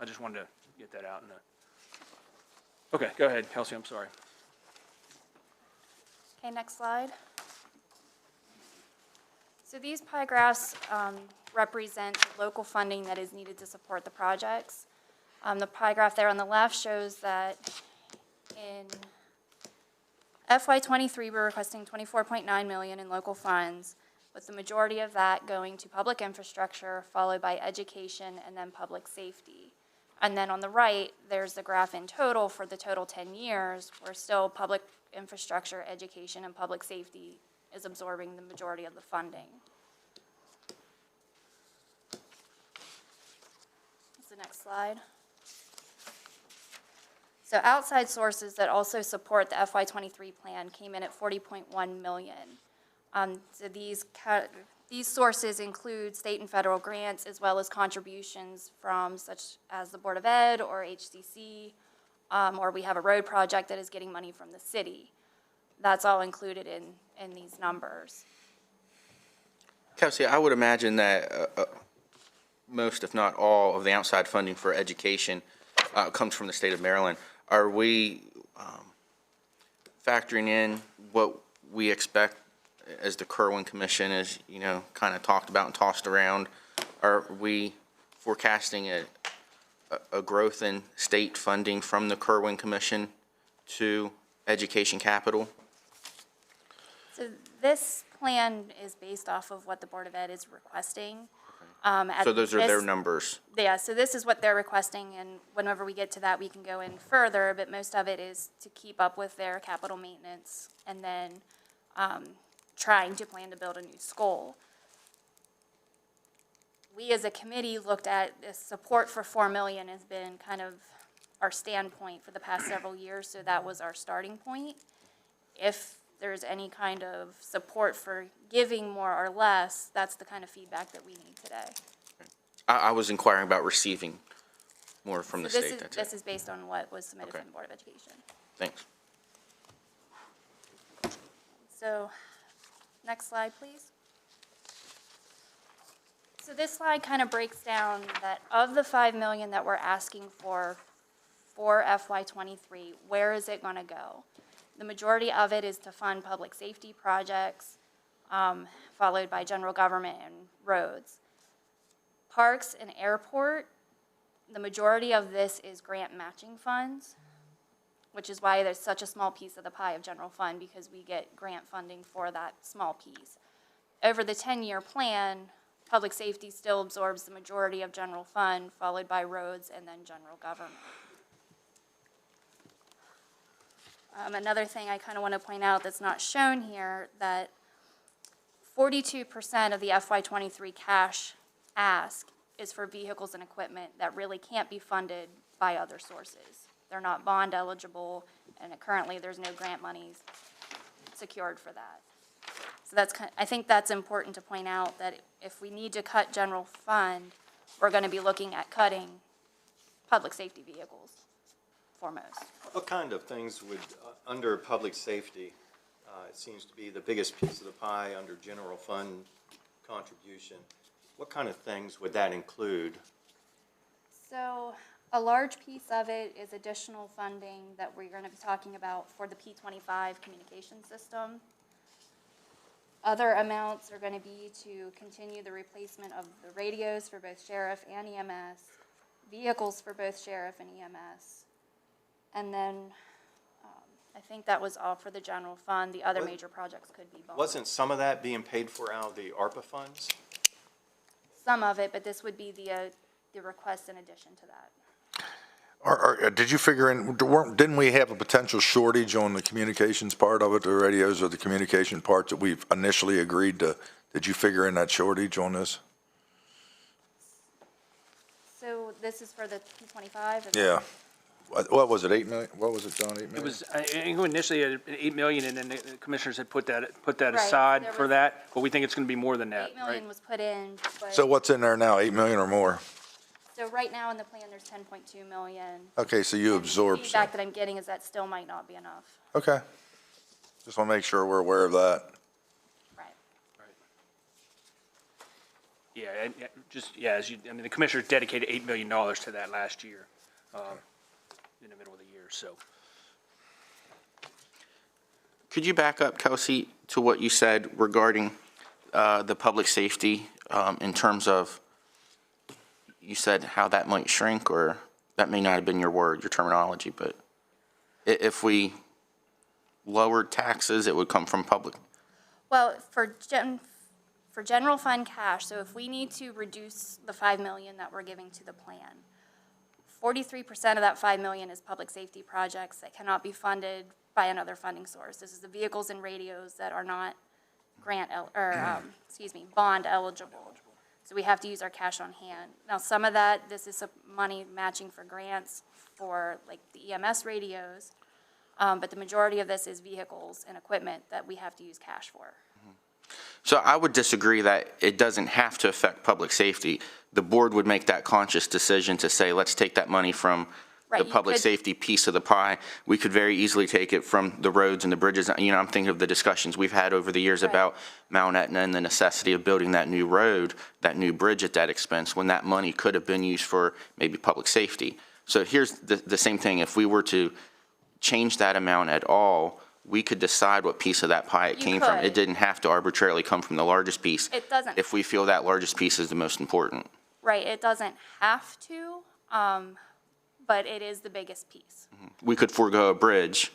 H: I just wanted to get that out. Okay, go ahead, Kelsey, I'm sorry.
R: Okay, next slide. So these pie graphs represent local funding that is needed to support the projects. The pie graph there on the left shows that in FY23, we're requesting $24.9 million in local funds, with the majority of that going to public infrastructure, followed by education, and then public safety. And then on the right, there's the graph in total for the total 10 years, where still public infrastructure, education, and public safety is absorbing the majority of the funding. That's the next slide. So outside sources that also support the FY23 plan came in at $40.1 million. So these sources include state and federal grants, as well as contributions from such as the Board of Ed or HCC, or we have a road project that is getting money from the city. That's all included in these numbers.
B: Kelsey, I would imagine that most, if not all, of the outside funding for education comes from the state of Maryland. Are we factoring in what we expect as the Kerwin Commission is, kind of talked about and tossed around? Are we forecasting a growth in state funding from the Kerwin Commission to education capital?
R: So this plan is based off of what the Board of Ed is requesting.
B: So those are their numbers?
R: Yeah, so this is what they're requesting, and whenever we get to that, we can go in further, but most of it is to keep up with their capital maintenance and then trying to plan to build a new school. We as a committee looked at this support for $4 million has been kind of our standpoint for the past several years, so that was our starting point. If there's any kind of support for giving more or less, that's the kind of feedback that we need today.
B: I was inquiring about receiving more from the state.
R: This is based on what was submitted from the Board of Education.
B: Thanks.
R: So, next slide, please. So this slide kind of breaks down that of the $5 million that we're asking for FY23, where is it going to go? The majority of it is to fund public safety projects, followed by general government and roads. Parks and airport, the majority of this is grant matching funds, which is why there's such a small piece of the pie of general fund, because we get grant funding for that small piece. Over the 10-year plan, public safety still absorbs the majority of general fund, followed by roads and then general government. Another thing I kind of want to point out that's not shown here, that 42% of the FY23 cash ask is for vehicles and equipment that really can't be funded by other sources. They're not bond eligible, and currently there's no grant monies secured for that. So that's I think that's important to point out, that if we need to cut general fund, we're going to be looking at cutting public safety vehicles foremost.
E: What kind of things would, under public safety, it seems to be the biggest piece of the pie under general fund contribution, what kind of things would that include?
R: So a large piece of it is additional funding that we're going to be talking about for the P25 communication system. Other amounts are going to be to continue the replacement of the radios for both sheriff and EMS, vehicles for both sheriff and EMS, and then I think that was all for the general fund. The other major projects could be bond.
E: Wasn't some of that being paid for out of the ARPA funds?
R: Some of it, but this would be the request in addition to that.
D: Did you figure in, didn't we have a potential shortage on the communications part of it, the radios or the communication parts that we've initially agreed to? Did you figure in that shortage on this?
R: So this is for the P25?
D: Yeah. What was it, 8 million? What was it, John, 8 million?
H: It was, I think initially at 8 million, and then the commissioners had put that
R: Right,
H: aside
R: there
H: for
R: was-
H: that, but we think it's gonna be more than that,
R: 8 million
H: right?
R: was put in, but,
D: So what's in there now, 8 million or more?
R: so right now in the plan, there's 10.2 million.
D: Okay, so you
R: And
D: absorbed
R: the
D: some.
R: feedback that I'm getting is that still might not be enough.
D: Okay. Just want to make sure we're aware of that.
H: Yeah, and the commissioners dedicated $8 million to that last year, in the middle of the year, so.
B: Could you back up, Kelsey, to what you said regarding the public safety in terms of, you said how that might shrink, or that may not have been your word, your terminology, but if we lowered taxes, it would come from public?
R: Well, for general fund cash, so if we need to reduce the 5 million that we're giving to the plan, 43% of that 5 million is public safety projects that cannot be funded by another funding source. This is the vehicles and radios that are not bond eligible. So we have to use our cash on hand. Now, some of that, this is some money matching for grants for like the EMS radios, but the majority of this is vehicles and equipment that we have to use cash for.
B: So I would disagree that it doesn't have to affect public safety. The board would make that conscious decision to say, let's take that money from the public safety piece of the pie. We could very easily take it from the roads and the bridges. You know, I'm thinking of the discussions we've had over the years about Mount Etna and the necessity of building that new road, that new bridge at that expense, when that money could have been used for maybe public safety. So here's the same thing. If we were to change that amount at all, we could decide what piece of that pie it came from. It didn't have to arbitrarily come from the largest piece.
R: It doesn't.
B: If we feel that largest piece is the most important.
R: Right, it doesn't have to, but it is the biggest piece.
B: We could forego a bridge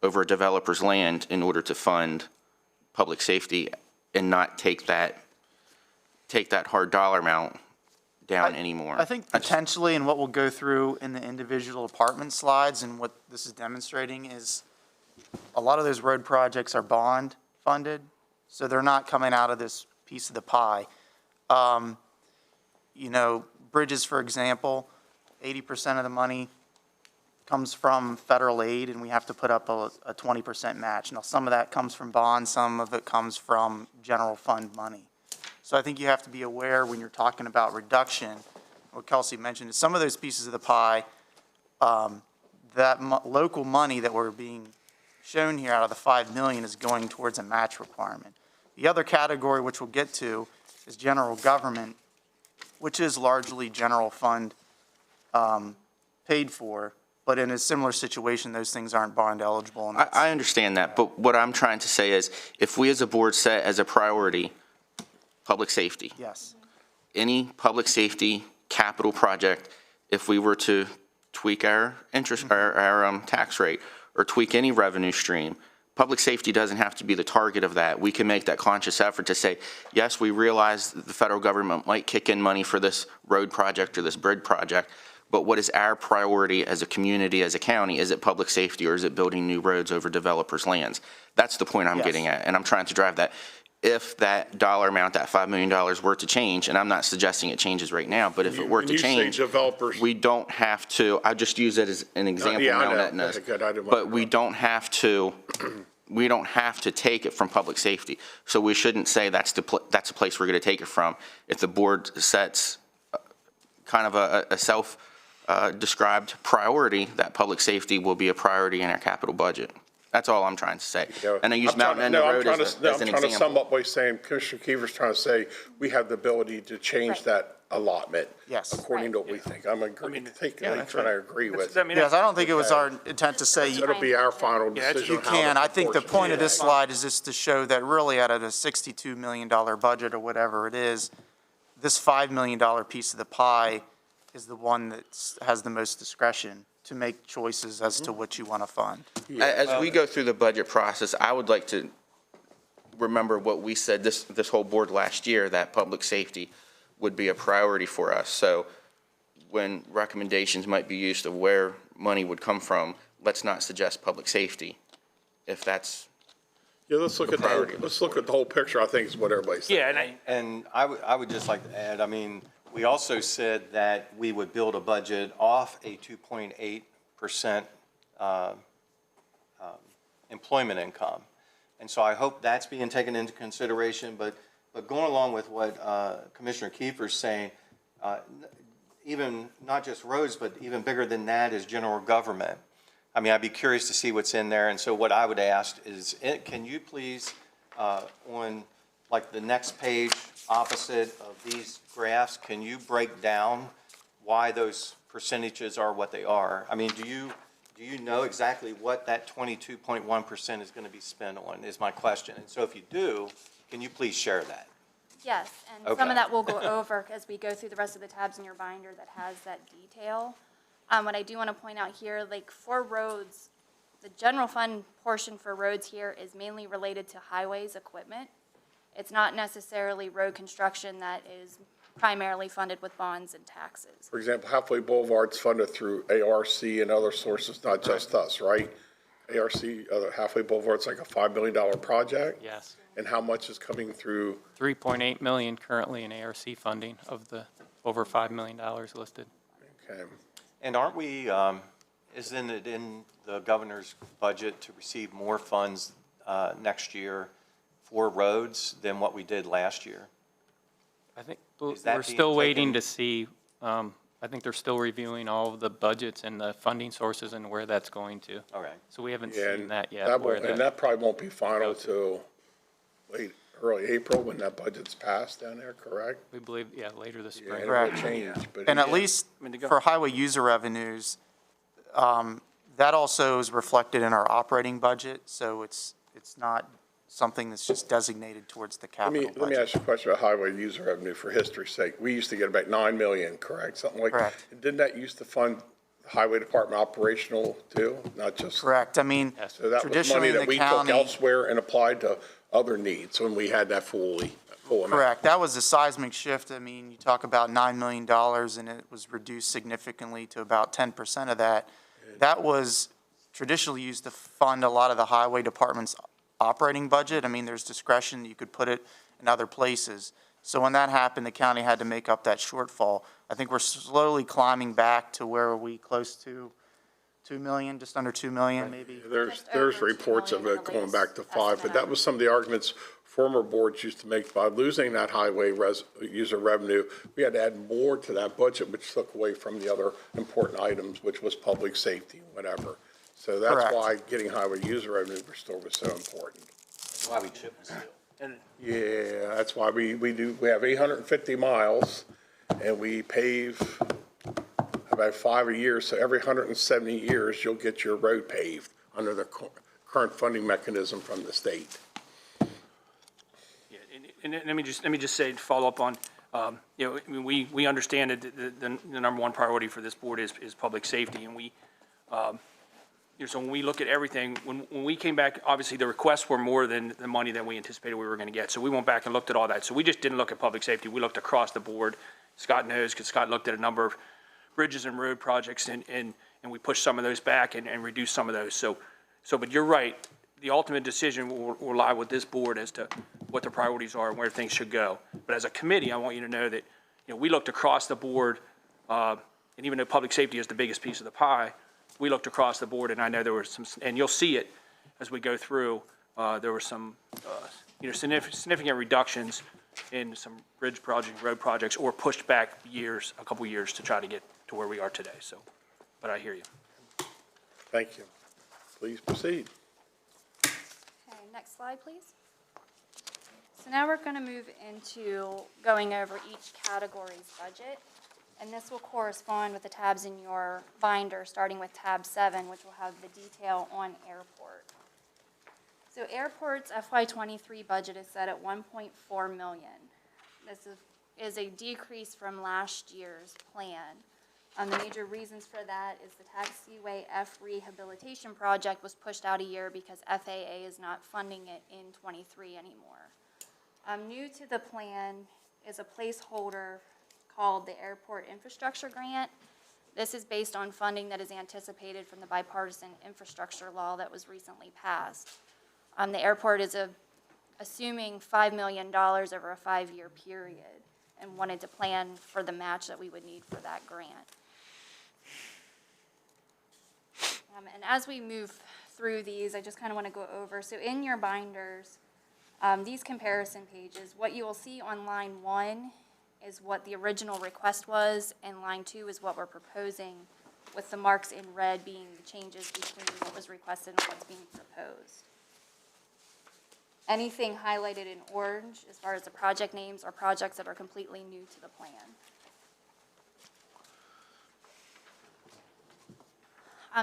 B: over a developer's land in order to fund public safety and not take that hard dollar amount down anymore.
Q: I think potentially, and what we'll go through in the individual apartment slides and what this is demonstrating is a lot of those road projects are bond funded, so they're not coming out of this piece of the pie. You know, bridges, for example, 80% of the money comes from federal aid, and we have to put up a 20% match. Now, some of that comes from bonds, some of it comes from general fund money. So I think you have to be aware when you're talking about reduction, what Kelsey mentioned, is some of those pieces of the pie, local money that we're being shown here out of the 5 million is going towards a match requirement. The other category, which we'll get to, is general government, which is largely general fund paid for, but in a similar situation, those things aren't bond eligible. And
B: I understand that, but what I'm trying to say is, if we as a board set as a priority public safety,
Q: yes,
B: any public safety capital project, if we were to tweak our interest, our tax rate, or tweak any revenue stream, public safety doesn't have to be the target of that. We can make that conscious effort to say, yes, we realize that the federal government might kick in money for this road project or this bridge project, but what is our priority as a community, as a county? Is it public safety, or is it building new roads over developers' lands? That's the point I'm getting at, and I'm trying to drive that. If that dollar amount, that $5 million were to change, and I'm not suggesting it changes right now, but if it were to change, we don't have to, I just use it as an example, Mount Etna, but we don't have to take it from public safety. So we shouldn't say that's a place we're going to take it from. If the board sets kind of a self-described priority, that public safety will be a priority in our capital budget. That's all I'm trying to say. And I use Mountain End Road as an example.
F: I'm trying to sum up by saying, Commissioner Keever's trying to say, we have the ability to change that allotment.
Q: Yes.
F: According to what we think. I'm agreeing, I agree with.
Q: Yes, I don't think it was our intent to say.
F: It'll be our final decision.
Q: You can. I think the point of this slide is just to show that really out of the $62 million budget or whatever it is, this $5 million piece of the pie is the one that has the most discretion to make choices as to what you want to fund.
B: As we go through the budget process, I would like to remember what we said this whole board last year, that public safety would be a priority for us. So when recommendations might be used of where money would come from, let's not suggest public safety, if that's
F: let's look at the whole picture, I think is what everybody's saying.
E: Yeah, and I would just like to add, I mean, we also said that we would build a budget off a 2.8% employment income. And so I hope that's being taken into consideration. But going along with what Commissioner Kiefer's saying, even not just roads, but even bigger than that is general government. I mean, I'd be curious to see what's in there. And so what I would ask is, can you please, on like the next page opposite of these graphs, can you break down why those percentages are what they are? I mean, do you know exactly what that 22.1% is going to be spent on, is my question. And so if you do, can you please share that?
R: Yes, and some
E: Okay.
R: of that we'll go over as we go through the rest of the tabs in your binder that has that detail. What I do want to point out here, like for roads, the general fund portion for roads here is mainly related to highways equipment. It's not necessarily road construction that is primarily funded with bonds and taxes.
F: For example, Halfway Boulevard's funded through ARC and other sources, not just us, right? ARC, Halfway Boulevard's like a $5 million project?
S: Yes.
F: And how much is coming through?
S: 3.8 million currently in ARC funding of the over $5 million listed.
F: Okay.
E: And aren't we, isn't it in the governor's budget to receive more funds next year for roads than what we did last year?
S: I think
E: Is that
S: we're
E: being
S: still waiting
E: taken-
S: to see, I think they're still reviewing all of the budgets and the funding sources and where that's going to.
E: All right.
S: So we haven't
F: Yeah,
S: seen
F: and
S: that yet.
F: that
S: where
F: won't- And that probably won't be final till early April when that budget's passed down there, correct?
S: We believe, yeah, later this
F: Yeah,
S: spring.
F: it will change, but.
Q: And at least for highway user revenues, that also is reflected in our operating budget, so it's not something that's just designated towards the capital
F: Let me
S: budget.
F: ask you a question about highway user revenue for history's sake. We used to get about 9 million, correct? Something like.
Q: Correct.
F: Didn't that used to fund the highway department operational too, not just?
Q: Correct. I mean,
F: So that was
Q: traditionally
F: money
Q: in
F: that
Q: the
F: we took
Q: county,
F: elsewhere and applied to other needs when we had that full amount.
Q: correct, that was a seismic shift. I mean, you talk about $9 million and it was reduced significantly to about 10% of that. That was traditionally used to fund a lot of the highway department's operating budget. I mean, there's discretion, you could put it in other places. So when that happened, the county had to make up that shortfall. I think we're slowly climbing back to where are we, close to 2 million, just under 2 million maybe?
F: There's reports of it going back to 5, but that was some of the arguments former boards used to make by losing that highway user revenue. We had to add more to that budget, which took away from the other important items, which was public safety, whatever. So that's
Q: Correct.
F: why getting highway user revenue restored was so important.
E: That's why we chip and seal.
F: Yeah, that's why we have 850 miles and we pave about 5 a year. So every 170 years, you'll get your road paved under the current funding mechanism from the state.
H: Yeah, and let me just say, to follow up on, you know, I mean, we understand that the number one priority for this board is public safety, and we, you know, so when we look at everything, when we came back, obviously the requests were more than the money that we anticipated we were gonna get, so we went back and looked at all that. So we just didn't look at public safety, we looked across the board. Scott knows, because Scott looked at a number of bridges and road projects, and we pushed some of those back and reduced some of those. So, but you're right, the ultimate decision will lie with this board as to what the priorities are and where things should go. But as a committee, I want you to know that, you know, we looked across the board, and even though public safety is the biggest piece of the pie, we looked across the board, and I know there were some, and you'll see it as we go through, there were some, you know, significant reductions in some bridge projects, road projects, or pushed back years, a couple years to try to get to where we are today, so, but I hear you.
F: Thank you. Please proceed.
R: Okay, next slide, please. So now we're going to move into going over each category's budget, and this will correspond with the tabs in your binder, starting with tab 7, which will have the detail on airport. So airport's FY23 budget is set at $1.4 million. This is a decrease from last year's plan. The major reasons for that is the Taxiway F rehabilitation project was pushed out a year because FAA is not funding it in 23 anymore. New to the plan is a placeholder called the Airport Infrastructure Grant. This is based on funding that is anticipated from the bipartisan infrastructure law that was recently passed. The airport is assuming $5 million over a 5-year period and wanted to plan for the match that we would need for that grant. And as we move through these, I just kind of want to go over. So in your binders, these comparison pages, what you will see on line 1 is what the original request was, and line 2 is what we're proposing, with the marks in red being the changes between what was requested and what's being proposed. Anything highlighted in orange, as far as the project names, are projects that are completely new to the plan.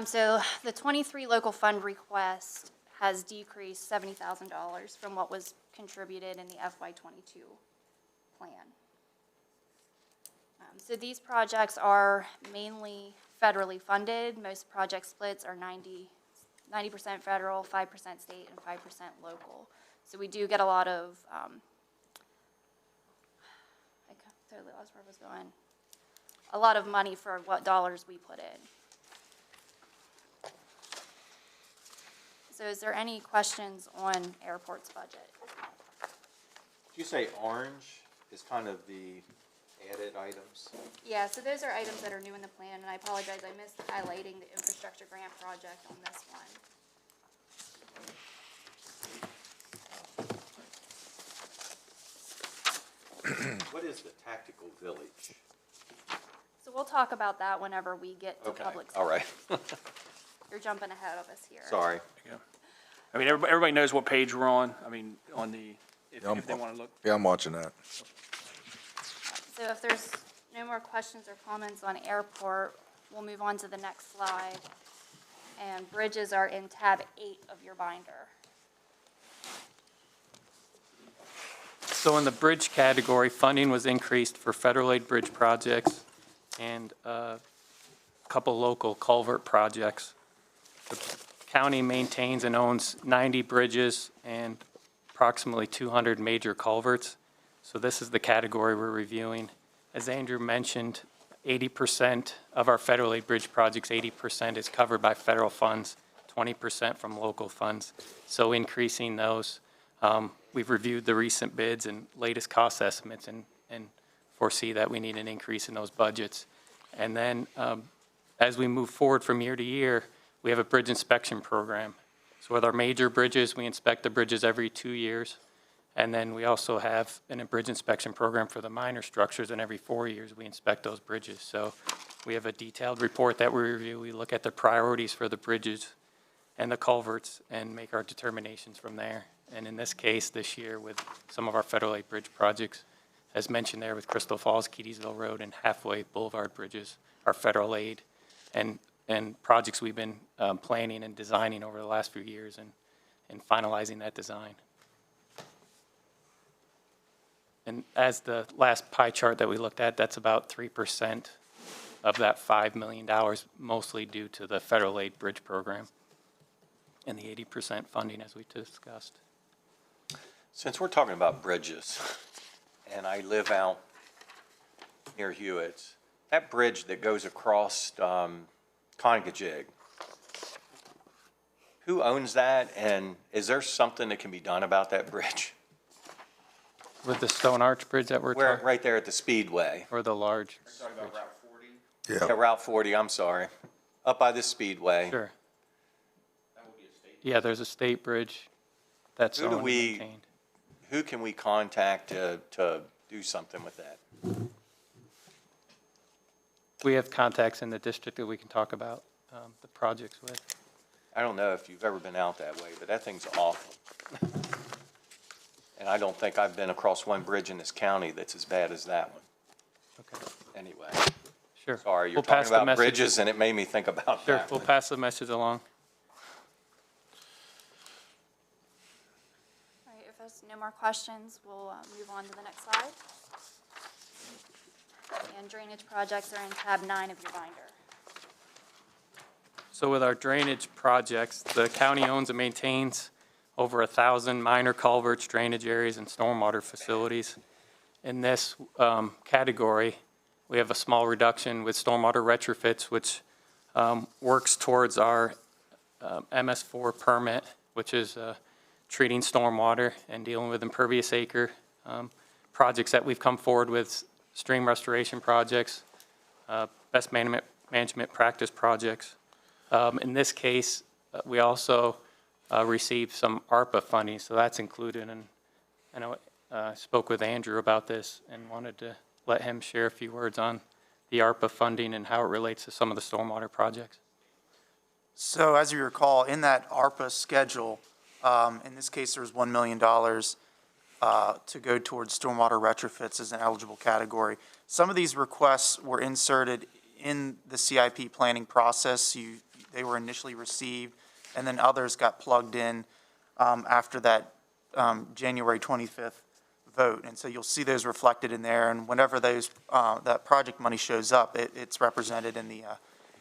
R: So the 23 local fund request has decreased $70,000 from what was contributed in the FY22 plan. So these projects are mainly federally funded. Most project splits are 90% federal, 5% state, and 5% local. So we do get a lot of, I totally lost where I was going. A lot of money for what dollars we put in. So is there any questions on airport's budget?
E: Did you say orange is kind of the added items?
R: Yeah, so those are items that are new in the plan, and I apologize, I missed highlighting the infrastructure grant project on this one.
E: What is the tactical village?
R: So we'll talk about that whenever we get to
E: Okay,
R: public.
E: all right.
R: You're jumping ahead of us here.
E: Sorry.
H: Yeah. I mean, everybody knows what page we're on. I mean, on the, if they want to look.
D: Yeah, I'm watching that.
R: So if there's no more questions or comments on airport, we'll move on to the next slide. And bridges are in tab 8 of your binder.
S: So in the bridge category, funding was increased for federal aid bridge projects and a couple local culvert projects. The county maintains and owns 90 bridges and approximately 200 major culverts. So this is the category we're reviewing. As Andrew mentioned, 80% of our federal aid bridge projects, 80% is covered by federal funds, 20% from local funds. So increasing those. We've reviewed the recent bids and latest cost estimates and foresee that we need an increase in those budgets. And then as we move forward from year to year, we have a bridge inspection program. So with our major bridges, we inspect the bridges every 2 years. And then we also have a bridge inspection program for the minor structures, and every 4 years we inspect those bridges. So we have a detailed report that we review. We look at the priorities for the bridges and the culverts and make our determinations from there. And in this case, this year, with some of our federal aid bridge projects, as mentioned there with Crystal Falls, Keedysville Road, and Halfway Boulevard bridges, are federal aid and projects we've been planning and designing over the last few years and finalizing that design. And as the last pie chart that we looked at, that's about 3% of that $5 million, mostly due to the federal aid bridge program and the 80% funding as we discussed.
E: Since we're talking about bridges, and I live out near Hewitt's, that bridge that goes across Conococheague, who owns that, and is there something that can be done about that bridge?
S: With the Stone Arch Bridge that we're talking?
E: Right there at the Speedway.
S: Or the large?
E: Talking about Route 40?
D: Yeah.
E: Yeah, Route 40, I'm sorry. Up by the Speedway.
S: Sure. Yeah, there's a state bridge that's owned and maintained.
E: Who can we contact to do something with that?
S: We have contacts in the district that we can talk about the projects with.
E: I don't know if you've ever been out that way, but that thing's awful. And I don't think I've been across one bridge in this county that's as bad as that one.
S: Okay.
E: Anyway.
S: Sure.
E: Sorry, you're
S: We'll pass
E: talking
S: the
E: about
S: message.
E: bridges, and it made me think about
S: Sure,
E: that.
S: we'll pass the message along.
R: All right, if there's no more questions, we'll move on to the next slide. And drainage projects are in tab 9 of your binder.
S: So with our drainage projects, the county owns and maintains over 1,000 minor culverts, drainage areas, and stormwater facilities. In this category, we have a small reduction with Stormwater Retrofits, which works towards our MS4 permit, which is treating stormwater and dealing with impervious acre projects that we've come forward with, stream restoration projects, best management practice projects. In this case, we also received some ARPA funding, so that's included. And I know I spoke with Andrew about this and wanted to let him share a few words on the ARPA funding and how it relates to some of the stormwater projects.
Q: So as you recall, in that ARPA schedule, in this case, there was $1 million to go towards stormwater retrofits as an eligible category. Some of these requests were inserted in the CIP planning process. They were initially received, and then others got plugged in after that January 25th vote. And so you'll see those reflected in there, and whenever those, that project money shows up, it's represented in the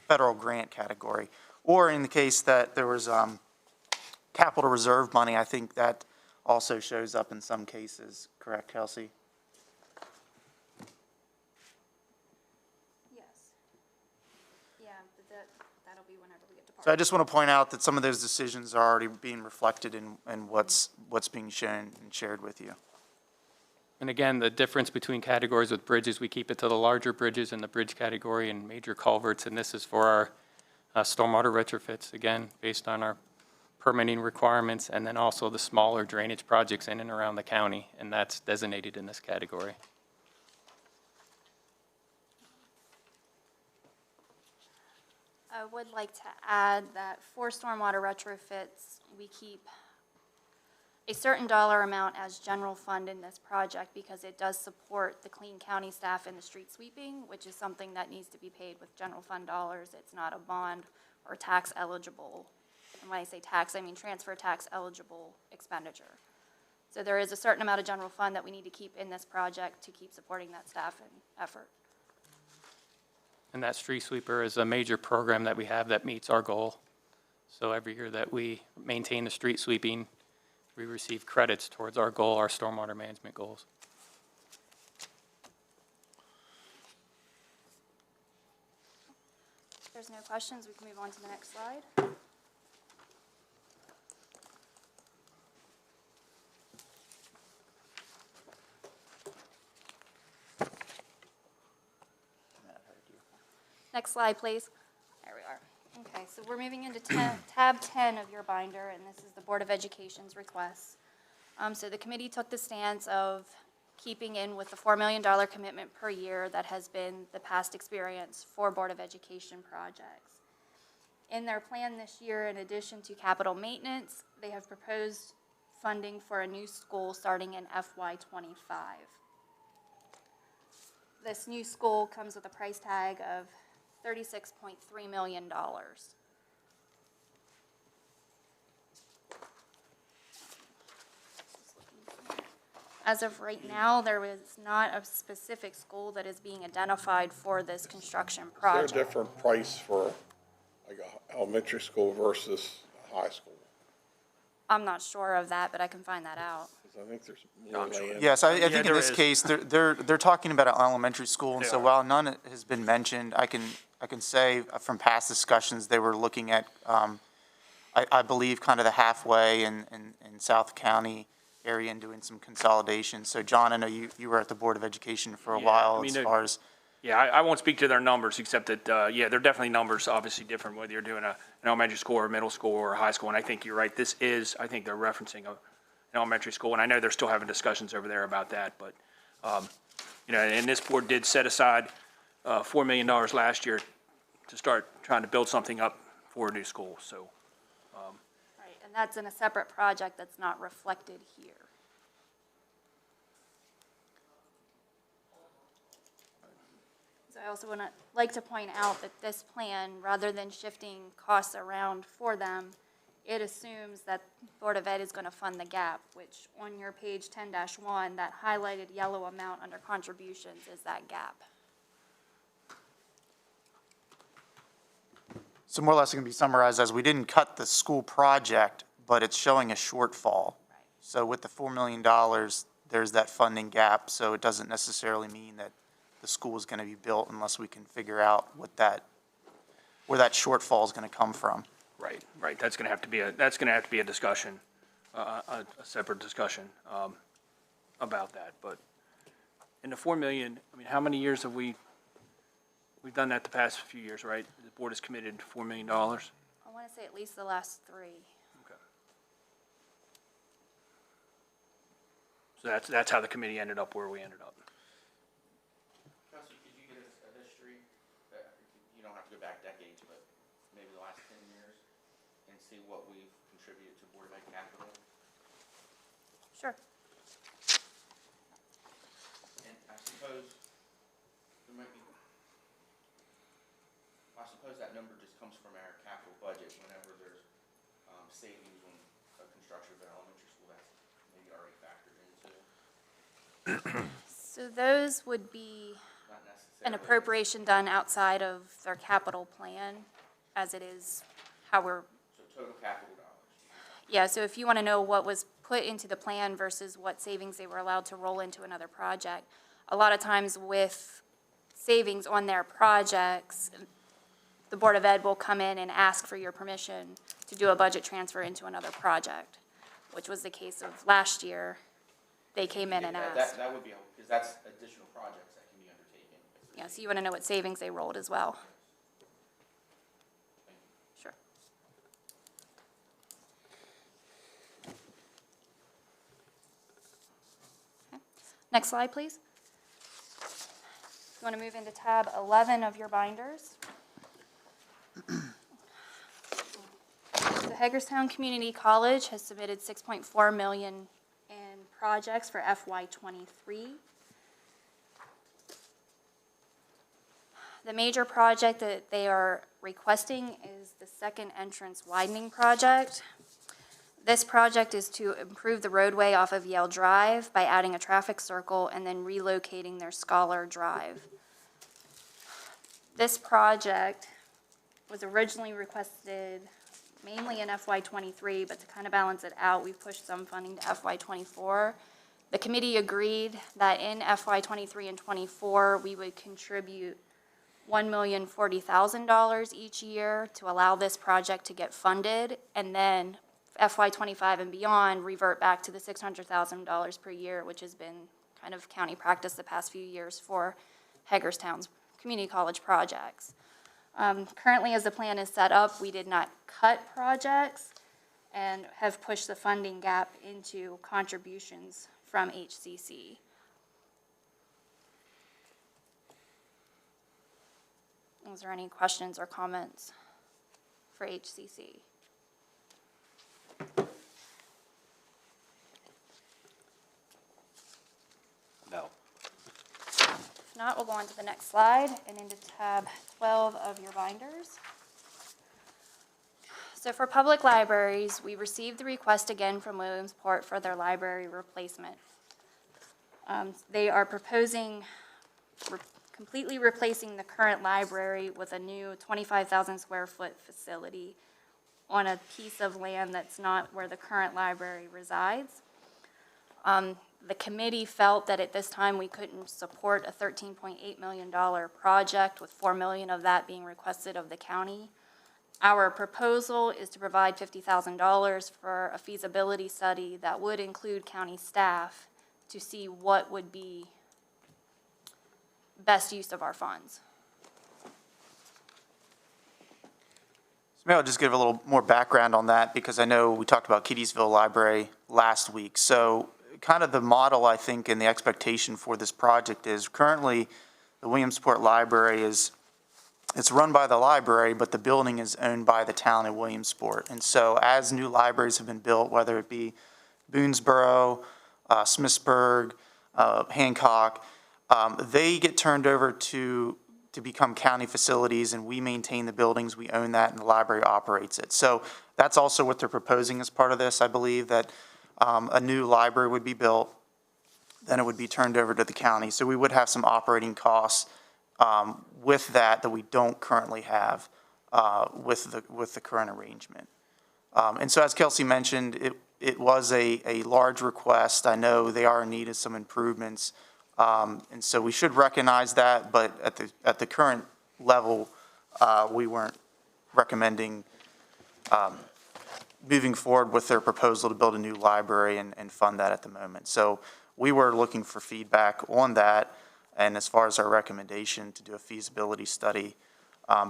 Q: federal grant category. Or in the case that there was capital reserve money, I think that also shows up in some cases, correct, Kelsey?
R: Yes. Yeah, but that'll be whenever we get to.
Q: So I just want to point out that some of those decisions are already being reflected in what's being shown and shared with you.
S: And again, the difference between categories with bridges, we keep it to the larger bridges in the bridge category and major culverts, and this is for our stormwater retrofits, again, based on our permitting requirements, and then also the smaller drainage projects in and around the county, and that's designated in this category.
R: I would like to add that for stormwater retrofits, we keep a certain dollar amount as general fund in this project because it does support the clean county staff in the street sweeping, which is something that needs to be paid with general fund dollars. It's not a bond or tax eligible. And when I say tax, I mean transfer tax eligible expenditure. So there is a certain amount of general fund that we need to keep in this project to keep supporting that staff and effort.
S: And that street sweeper is a major program that we have that meets our goal. So every year that we maintain the street sweeping, we receive credits towards our goal, our stormwater management goals.
R: If there's no questions, we can move on to the next slide. Next slide, please. There we are. Okay, so we're moving into tab 10 of your binder, and this is the Board of Education's request. So the committee took the stance of keeping in with the $4 million commitment per year that has been the past experience for Board of Education projects. In their plan this year, in addition to capital maintenance, they have proposed funding for a new school starting in FY25. This new school comes with a price tag of $36.3 million. As of right now, there is not a specific school that is being identified for this construction project.
F: Is there a different price for like a elementary school versus a high school?
R: I'm not sure of that, but I can find that out.
F: 'Cause I think there's more land.
Q: Yes, I think in this case, they're talking about an elementary school, and so while none has been mentioned, I can say from past discussions, they were looking at, I believe, kind of the halfway in South County area and doing some consolidation. So John, I know you were at the Board of Education for a while as far as.
H: Yeah, I won't speak to their numbers, except that, yeah, they're definitely numbers obviously different, whether you're doing an elementary school or a middle school or a high school. And I think you're right, this is, I think they're referencing an elementary school, and I know they're still having discussions over there about that. But, you know, and this board did set aside $4 million last year to start trying to build something up for a new school, so.
R: Right, and that's in a separate project that's not reflected here. So I also like to point out that this plan, rather than shifting costs around for them, it assumes that Board of Ed is going to fund the gap, which on your page 10-1, that highlighted yellow amount under contributions is that gap.
Q: So more or less it can be summarized as we didn't cut the school project, but it's showing a shortfall. So with the $4 million, there's that funding gap, so it doesn't necessarily mean that the school is going to be built unless we can figure out where that shortfall is going to come from.
H: Right, right, that's gonna have to be a discussion, a separate discussion, about that, but in the $4 million, I mean, how many years have we've done that the past few years, right? The board has committed $4 million?
R: I want to say at least the last 3.
H: Okay. So that's how the committee ended up where we ended up.
B: Kelsey, could you give us a history? You don't have to go back decades, but maybe the last 10 years, and see what we've contributed to Board of Ed capital?
R: Sure.
B: And I suppose that number just comes from our capital budget whenever there's savings on a construction of an elementary school, that's maybe already factored into.
R: So those would be an appropriation done outside of their capital plan, as it is how we're.
B: Total capital dollars.
R: Yeah, so if you want to know what was put into the plan versus what savings they were allowed to roll into another project, a lot of times with savings on their projects, the Board of Ed will come in and ask for your permission to do a budget transfer into another project, which was the case of last year. They came in and asked.
B: That would be, because that's additional projects that can be undertaken.
R: Yeah, so you want to know what savings they rolled as well. Sure. Okay. Next slide, please. You want to move into tab 11 of your binders. The Hagerstown Community College has submitted $6.4 million in projects for FY23. The major project that they are requesting is the second entrance widening project. This project is to improve the roadway off of Yale Drive by adding a traffic circle and then relocating their Scholar Drive. This project was originally requested mainly in FY23, but to kind of balance it out, we've pushed some funding to FY24. The committee agreed that in FY23 and 24, we would contribute $1,040,000 each year to allow this project to get funded, and then FY25 and beyond revert back to the $600,000 per year, which has been kind of county practice the past few years for Hagerstown's community college projects. Currently, as the plan is set up, we did not cut projects and have pushed the funding gap into contributions from HCC. Is there any questions or comments for HCC?
C: No.
R: If not, we'll go on to the next slide and into tab 12 of your binders. So for public libraries, we received the request again from Williamsport for their library replacement. They are proposing completely replacing the current library with a new 25,000 square foot facility on a piece of land that's not where the current library resides. The committee felt that at this time we couldn't support a $13.8 million project, with $4 million of that being requested of the county. Our proposal is to provide $50,000 for a feasibility study that would include county staff to see what would be best use of our funds.
Q: So maybe I'll just give a little more background on that, because I know we talked about Keedysville Library last week. So kind of the model, I think, and the expectation for this project is currently the Williamsport Library it's run by the library, but the building is owned by the town of Williamsport. And so as new libraries have been built, whether it be Boonesboro, Smithsburg, Hancock, they get turned over to become county facilities, and we maintain the buildings, we own that, and the library operates it. So that's also what they're proposing as part of this. I believe that a new library would be built, then it would be turned over to the county. So we would have some operating costs with that we don't currently have with the current arrangement. And so as Kelsey mentioned, it was a large request. I know they are in need of some improvements. And so we should recognize that, but at the current level, we weren't recommending moving forward with their proposal to build a new library and fund that at the moment. So we were looking for feedback on that, and as far as our recommendation to do a feasibility study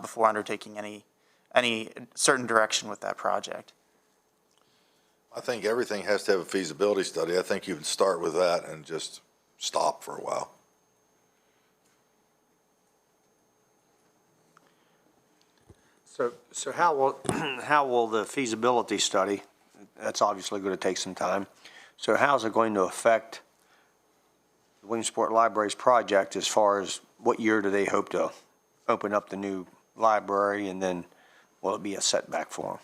Q: before undertaking any certain direction with that project.
D: I think everything has to have a feasibility study. I think you would start with that and just stop for a while.
C: So how will the feasibility study, that's obviously going to take some time. So how is it going to affect the Williamsport Library's project, as far as what year do they hope to open up the new library, and then will it be a setback for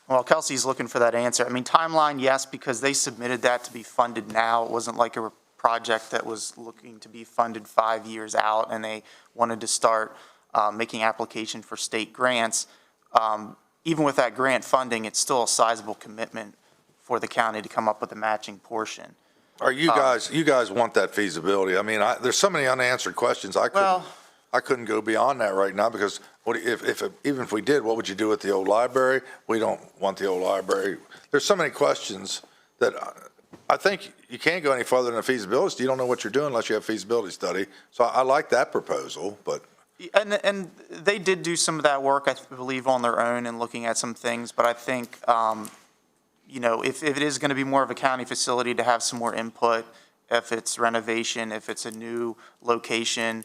C: them?
Q: Well, Kelsey's looking for that answer. I mean, timeline, yes, because they submitted that to be funded now. It wasn't like a project that was looking to be funded 5 years out, and they wanted to start making application for state grants. Even with that grant funding, it's still a sizable commitment for the county to come up with a matching portion.
D: Are you guys want that feasibility? I mean, there's so many unanswered questions. I couldn't go beyond that right now, because even if we did, what would you do with the old library? We don't want the old library. There's so many questions that I think you can't go any further than a feasibility study. You don't know what you're doing unless you have a feasibility study. So I like that proposal, but.
Q: And they did do some of that work, I believe, on their own and looking at some things, but I think, if it is going to be more of a county facility, to have some more input, if it's renovation, if it's a new location,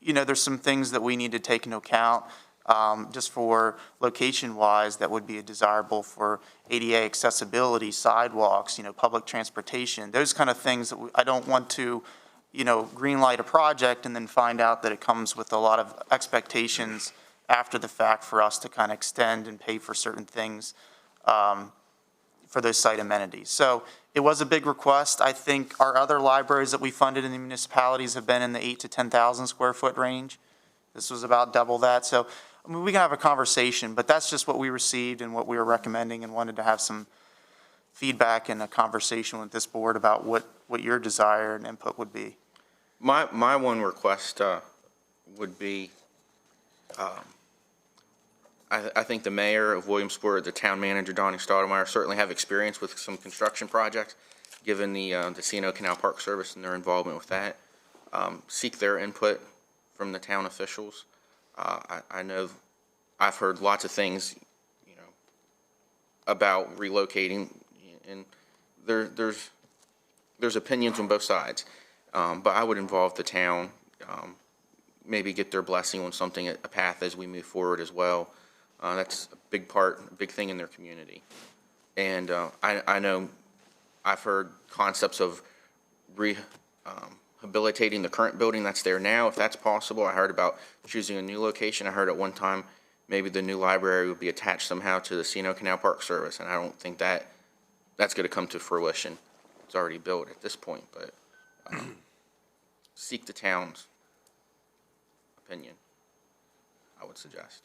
Q: there's some things that we need to take into account, just for location-wise, that would be desirable for ADA accessibility, sidewalks, public transportation, those kind of things that I don't want to, green light a project and then find out that it comes with a lot of expectations after the fact for us to kind of extend and pay for certain things for those site amenities. So it was a big request. I think our other libraries that we funded in the municipalities have been in the 8,000 to 10,000 square foot range. This was about double that. So I mean, we can have a conversation, but that's just what we received and what we were recommending, and wanted to have some feedback and a conversation with this board about what your desire and input would be.
B: My one request would be, I think the mayor of Williamsport, the town manager, Donnie Stoudemire, certainly have experience with some construction projects, given the C&O Canal Park Service and their involvement with that. Seek their input from the town officials. I know I've heard lots of things, about relocating, and there's opinions on both sides. But I would involve the town, maybe get their blessing on something, a path as we move forward as well. That's a big thing in their community. And I know I've heard concepts of rehabilitating the current building that's there now, if that's possible. I heard about choosing a new location. I heard at one time maybe the new library would be attached somehow to the C&O Canal Park Service, and I don't think that's going to come to fruition. It's already built at this point, but seek the town's opinion, I would suggest.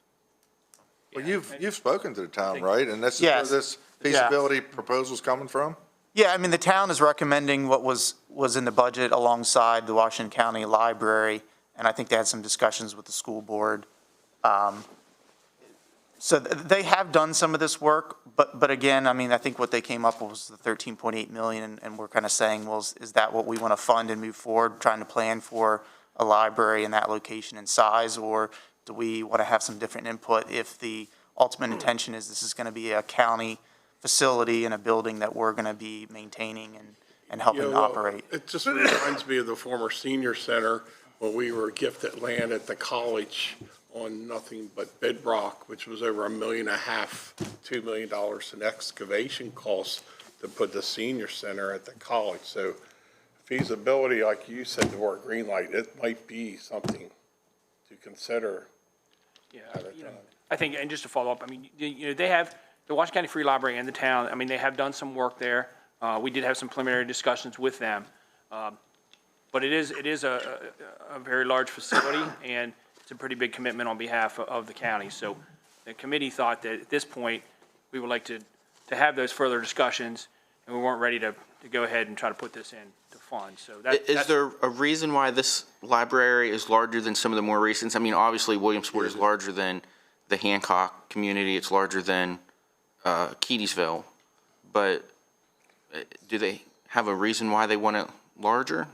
D: Well, you've spoken to the town, right? And this is where this feasibility proposal's coming from?
Q: Yeah, I mean, the town is recommending what was in the budget alongside the Washington County Library, and I think they had some discussions with the school board. So they have done some of this work, but again, I mean, I think what they came up with was the 13.8 million, and we're kind of saying, well, is that what we want to fund and move forward, trying to plan for a library in that location and size, or do we want to have some different input if the ultimate intention is this is going to be a county facility and a building that we're going to be maintaining and helping operate?
F: It just reminds me of the former senior center when we were gifted land at the college on nothing but bedrock, which was over $1.5 million, $2 million in excavation costs to put the senior center at the college. So feasibility, like you said, the word green light, it might be something to consider.
H: Yeah, I think, and just to follow up, I mean, they have the Washington County Free Library and the town. I mean, they have done some work there. We did have some preliminary discussions with them, but it is a very large facility, and it's a pretty big commitment on behalf of the county. So the committee thought that at this point, we would like to have those further discussions, and we weren't ready to go ahead and try to put this in to fund. So
B: Is there a reason why this library is larger than some of the more recent? I mean, obviously Williamsport is larger than the Hancock community. It's larger than Keedysville, but do they have a reason why they want it larger?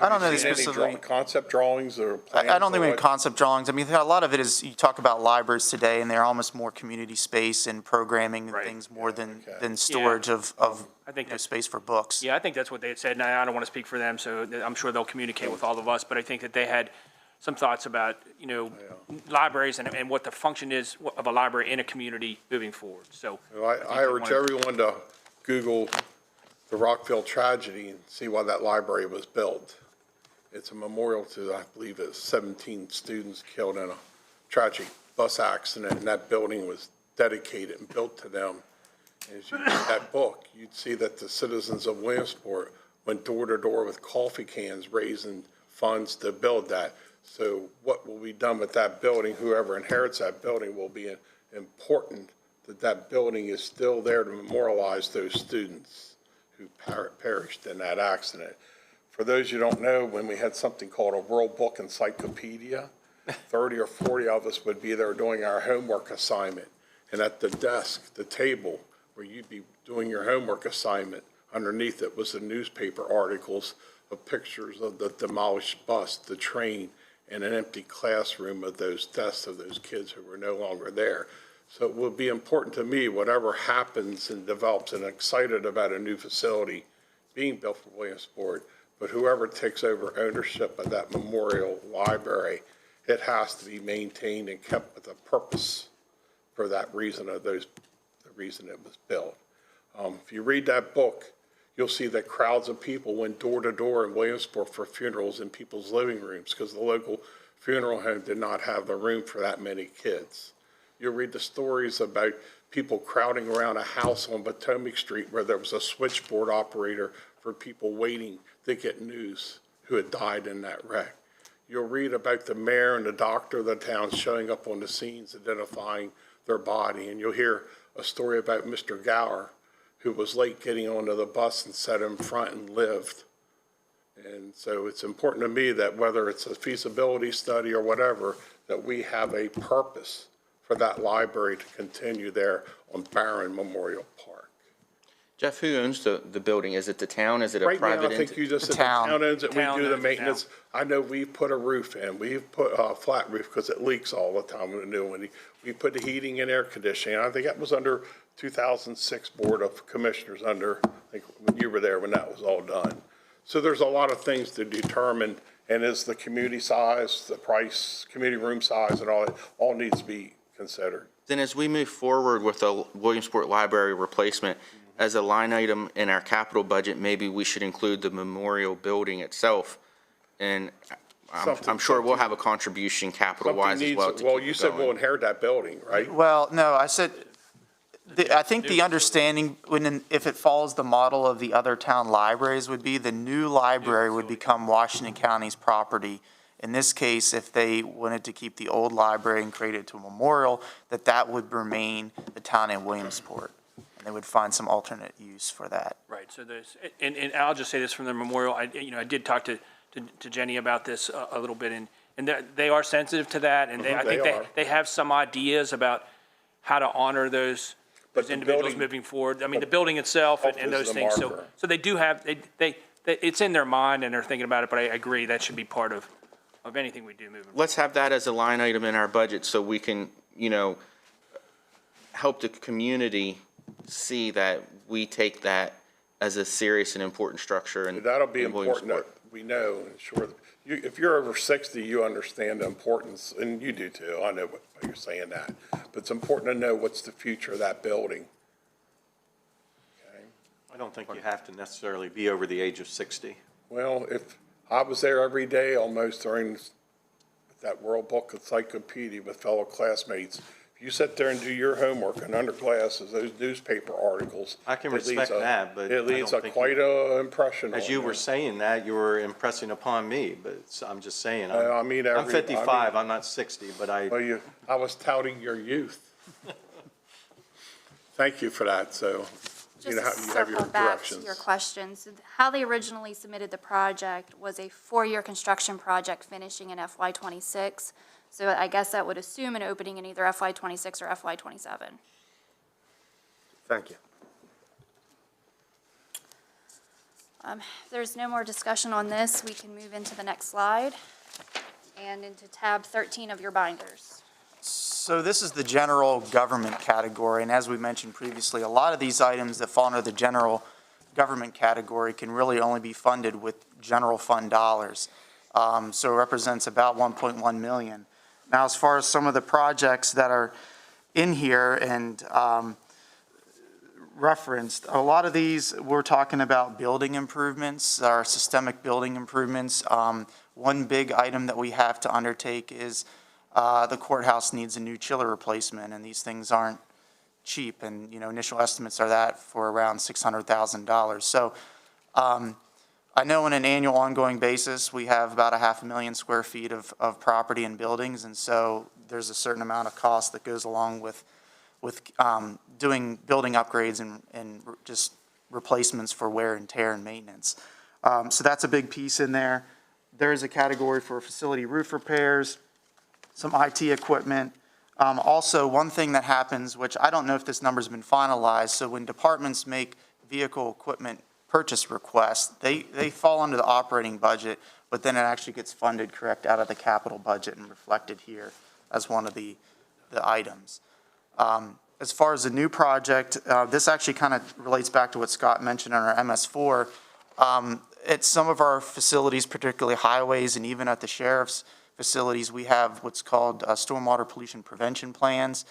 Q: I don't know the specific
F: concept drawings or plans.
Q: I don't think we have concept drawings. I mean, a lot of it is, you talk about libraries today, and they're almost more community space and programming and things more than storage of
H: I think
Q: space for books.
H: Yeah, I think that's what they had said, and I don't want to speak for them, so I'm sure they'll communicate with all of us, but I think that they had some thoughts about, libraries and what the function is of a library in a community moving forward. So
F: I urge everyone to Google the Rockville tragedy and see why that library was built. It's a memorial to, I believe it's 17 students killed in a tragic bus accident, and that building was dedicated and built to them. And as you read that book, you'd see that the citizens of Williamsport went door to door with coffee cans, raising funds to build that. So what will be done with that building, whoever inherits that building, will be important that that building is still there to memorialize those students who perished in that accident. For those you don't know, when we had something called a World Book Encyclopedia, 30 or 40 of us would be there doing our homework assignment. And at the desk, the table where you'd be doing your homework assignment, underneath it was the newspaper articles of pictures of the demolished bus, the train, and an empty classroom of those deaths of those kids who were no longer there. So it will be important to me, whatever happens and develops, and excited about a new facility being built for Williamsport, but whoever takes over ownership of that memorial library, it has to be maintained and kept with a purpose for that reason of the reason it was built. If you read that book, you'll see that crowds of people went door to door in Williamsport for funerals in people's living rooms because the local funeral home did not have the room for that many kids. You'll read the stories about people crowding around a house on Potomac Street where there was a switchboard operator for people waiting to get news who had died in that wreck. You'll read about the mayor and the doctor of the town showing up on the scenes, identifying their body. And you'll hear a story about Mr. Gower, who was late getting onto the bus and sat in front and lived. And so it's important to me that whether it's a feasibility study or whatever, that we have a purpose for that library to continue there on Barron Memorial Park.
B: Jeff, who owns the building? Is it the town? Is it a private entity?
F: Right now, I think you just said the town owns it. We do the maintenance. I know we've put a roof in. We've put a flat roof because it leaks all the time with a new one. We put the heating and air conditioning. I think that was under 2006 Board of Commissioners under, I think when you were there when that was all done. So there's a lot of things to determine, and is the community size, the price, community room size, and all needs to be considered.
B: Then as we move forward with the Williamsport Library replacement, as a line item in our capital budget, maybe we should include the memorial building itself. And I'm sure we'll have a contribution capital-wise as well.
F: Well, you said we'll inherit that building, right?
Q: Well, no, I said, I think the understanding, if it follows the model of the other town libraries, would be the new library would become Washington County's property. In this case, if they wanted to keep the old library and create it to a memorial, that would remain the town in Williamsport. And they would find some alternate use for that.
H: Right, so there's, and I'll just say this from the memorial, I did talk to Jenny about this a little bit, and they are sensitive to that, and I think they have some ideas about how to honor those individuals moving forward. I mean, the building itself and those things, so they do have, it's in their mind and they're thinking about it, but I agree, that should be part of anything we do moving forward.
B: Let's have that as a line item in our budget so we can, help the community see that we take that as a serious and important structure. And
F: that'll be important that we know. And sure, if you're over 60, you understand the importance, and you do too. I know what you're saying that, but it's important to know what's the future of that building. Okay.
E: I don't think you have to necessarily be over the age of 60.
F: Well, if I was there every day almost during that World Book Encyclopedia with fellow classmates, you sit there and do your homework and under glasses, those newspaper articles.
E: I can respect that, but
F: it leaves quite an impression.
E: As you were saying that, you were impressing upon me, but I'm just saying.
F: I'm
E: 55, I'm not 60, but
F: I was touting your youth. Thank you for that, so you have your directions.
R: To your questions, how they originally submitted the project was a 4-year construction project finishing in FY26. So I guess that would assume an opening in either FY26 or FY27.
C: Thank you.
R: If there's no more discussion on this, we can move into the next slide and into tab 13 of your binders.
Q: So this is the general government category, and as we mentioned previously, a lot of these items that fall under the general government category can really only be funded with general fund dollars. So it represents about 1.1 million. Now, as far as some of the projects that are in here and referenced, a lot of these, we're talking about building improvements, our systemic building improvements. One big item that we have to undertake is the courthouse needs a new chiller replacement, and these things aren't cheap, and, initial estimates are that for around $600,000. So I know on an annual ongoing basis, we have about 500,000 square feet of property and buildings, and so there's a certain amount of cost that goes along with doing building upgrades and just replacements for wear and tear and maintenance. So that's a big piece in there. There is a category for facility roof repairs, some IT equipment. Also, one thing that happens, which I don't know if this number's been finalized, so when departments make vehicle equipment purchase requests, they fall under the operating budget, but then it actually gets funded correct out of the capital budget and reflected here as one of the items. As far as the new project, this actually kind of relates back to what Scott mentioned on our MS4. At some of our facilities, particularly highways and even at the sheriff's facilities, we have what's called stormwater pollution prevention plans.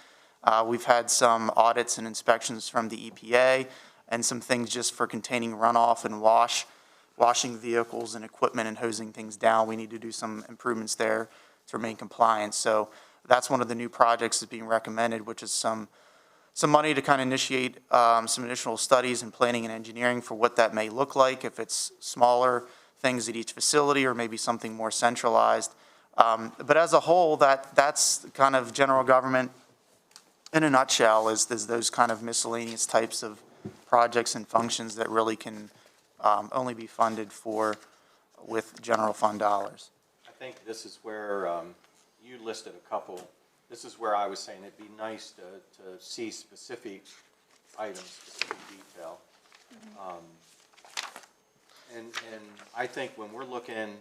Q: We've had some audits and inspections from the EPA and some things just for containing runoff and washing vehicles and equipment and hosing things down. We need to do some improvements there to remain compliant. So that's one of the new projects that's being recommended, which is some money to kind of initiate some additional studies and planning and engineering for what that may look like, if it's smaller things at each facility or maybe something more centralized. But as a whole, that's kind of general government in a nutshell, is those kind of miscellaneous types of projects and functions that really can only be funded with general fund dollars.
E: I think this is where you listed a couple. This is where I was saying it'd be nice to see specific items, specific detail. And I think when we're looking,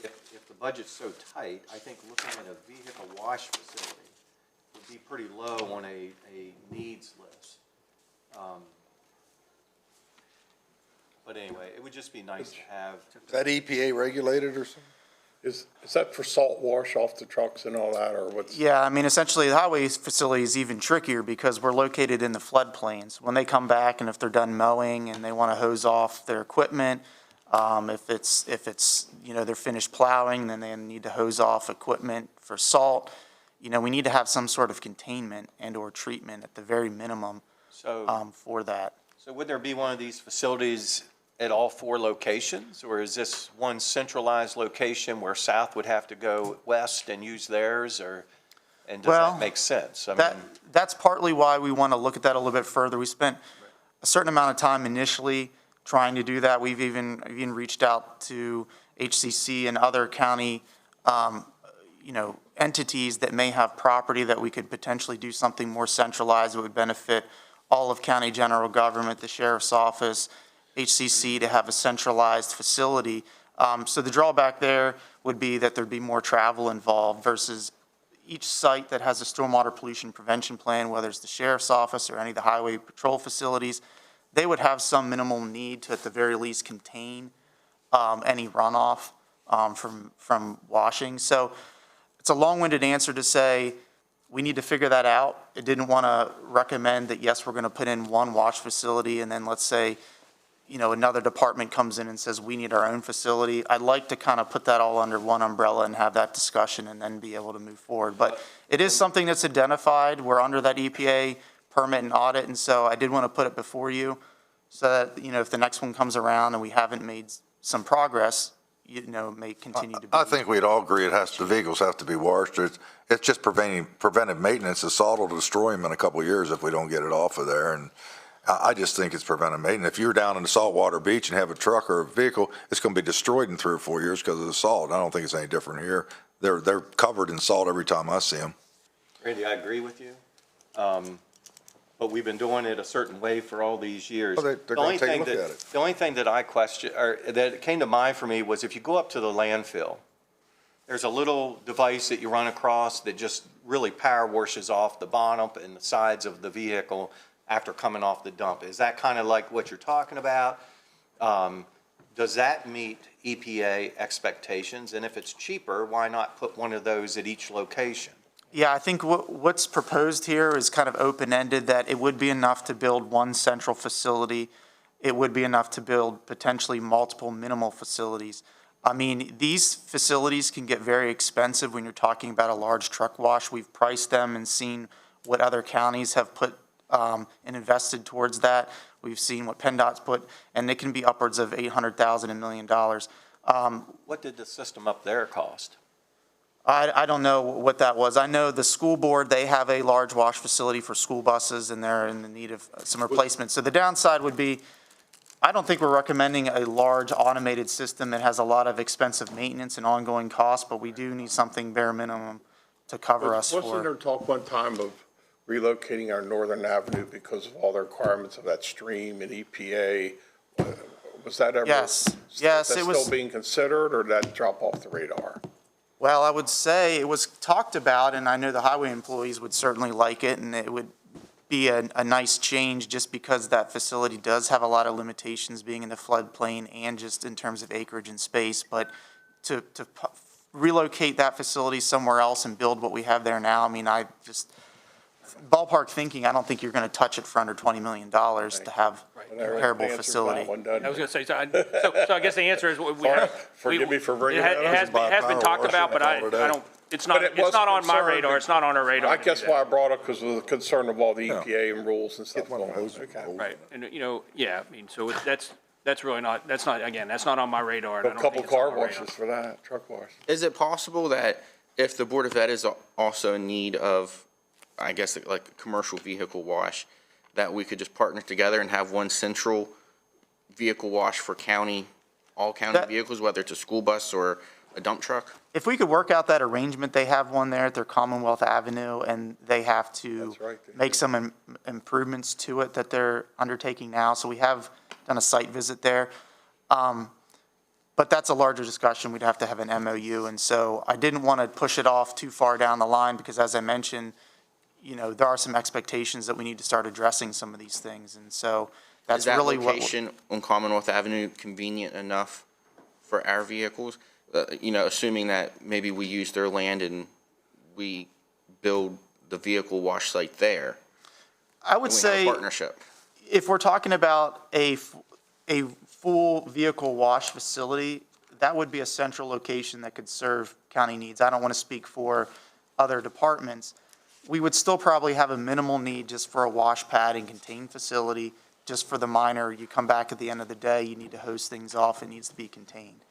E: if the budget's so tight, I think looking at a vehicle wash facility would be pretty low on a needs list. But anyway, it would just be nice to have.
D: Is that EPA regulated or something?
F: Is that for salt wash off the trucks and all that, or what's?
Q: Yeah, I mean, essentially, the highway facility is even trickier because we're located in the floodplains. When they come back and if they're done mowing and they want to hose off their equipment, if it's they're finished plowing, then they need to hose off equipment for salt. We need to have some sort of containment and or treatment at the very minimum for that.
E: So would there be one of these facilities at all 4 locations, or is this one centralized location where South would have to go west and use theirs, and does that make sense?
Q: That's partly why we want to look at that a little bit further. We spent a certain amount of time initially trying to do that. We've even reached out to HCC and other county, entities that may have property that we could potentially do something more centralized that would benefit all of county general government, the sheriff's office, HCC, to have a centralized facility. So the drawback there would be that there'd be more travel involved versus each site that has a stormwater pollution prevention plan, whether it's the sheriff's office or any of the highway patrol facilities, they would have some minimal need to, at the very least, contain any runoff from washing. So it's a long-winded answer to say we need to figure that out. I didn't want to recommend that, yes, we're going to put in one wash facility and then let's say another department comes in and says we need our own facility. I'd like to kind of put that all under one umbrella and have that discussion and then be able to move forward. But it is something that's identified. We're under that EPA permit and audit, and so I did want to put it before you so that, if the next one comes around and we haven't made some progress, may continue to be.
D: I think we'd all agree the vehicles have to be washed. It's just preventive maintenance. The salt will destroy them in a couple of years if we don't get it off of there. And I just think it's preventive maintenance. If you're down in the saltwater beach and have a truck or a vehicle, it's going to be destroyed in 3 or 4 years because of the salt. I don't think it's any different here. They're covered in salt every time I see them.
E: Randy, I agree with you. But we've been doing it a certain way for all these years.
D: Well, they're going to take a look at it.
E: The only thing that I question, or that came to mind for me, was if you go up to the landfill, there's a little device that you run across that just really power washes off the bottom and the sides of the vehicle after coming off the dump. Is that kind of like what you're talking about? Does that meet EPA expectations? And if it's cheaper, why not put one of those at each location?
Q: Yeah, I think what's proposed here is kind of open-ended, that it would be enough to build one central facility. It would be enough to build potentially multiple minimal facilities. I mean, these facilities can get very expensive when you're talking about a large truck wash. We've priced them and seen what other counties have put and invested towards that. We've seen what PennDOT's put, and it can be upwards of $800,000, $1 million.
E: What did the system up there cost?
Q: I don't know what that was. I know the school board, they have a large wash facility for school buses, and they're in the need of some replacement. So the downside would be, I don't think we're recommending a large automated system that has a lot of expensive maintenance and ongoing costs, but we do need something bare minimum to cover us
F: Wasn't
Q: for.
F: there talk one time of relocating our Northern Avenue because of all the requirements of that stream and EPA? Was that ever?
Q: Yes,
F: Is
Q: yes,
F: that
Q: it was.
F: still being considered, or did that drop off the radar?
Q: Well, I would say it was talked about, and I know the highway employees would certainly like it, and it would be a nice change just because that facility does have a lot of limitations being in the floodplain and just in terms of acreage and space. But to relocate that facility somewhere else and build what we have there now, I mean, I just, ballpark thinking, I don't think you're going to touch it for under $20 million to have a comparable facility.
H: I was going to say, so I guess the answer is we have.
F: Forgive me for bringing that up.
H: It has been talked about, but I don't, it's not on my radar. It's not on our radar.
F: I guess why I brought it because of the concern of all the EPA and rules and stuff going on. Okay.
H: Right, and yeah, I mean, so that's really not, again, that's not on my radar. and I
F: A
H: don't
F: couple
H: think it's on
F: car
H: my radar.
F: washes for that, truck wash.
B: Is it possible that if the Board of Ed is also in need of, I guess, like a commercial vehicle wash, that we could just partner together and have one central vehicle wash for all county vehicles, whether it's a school bus or a dump truck?
Q: If we could work out that arrangement, they have one there at their Commonwealth Avenue, and they have to make some improvements to it that they're undertaking now. So we have done a site visit there. But that's a larger discussion. We'd have to have an MOU. And so I didn't want to push it off too far down the line because, as I mentioned, there are some expectations that we need to start addressing some of these things. And so that's really what.
B: Is that location on Commonwealth Avenue convenient enough for our vehicles? Assuming that maybe we use their land and we build the vehicle wash site there.
Q: I would say,
B: partnership.
Q: If we're talking about a full vehicle wash facility, that would be a central location that could serve county needs. I don't want to speak for other departments. We would still probably have a minimal need just for a wash pad and contained facility, just for the minor. You come back at the end of the day, you need to hose things off, it needs to be contained.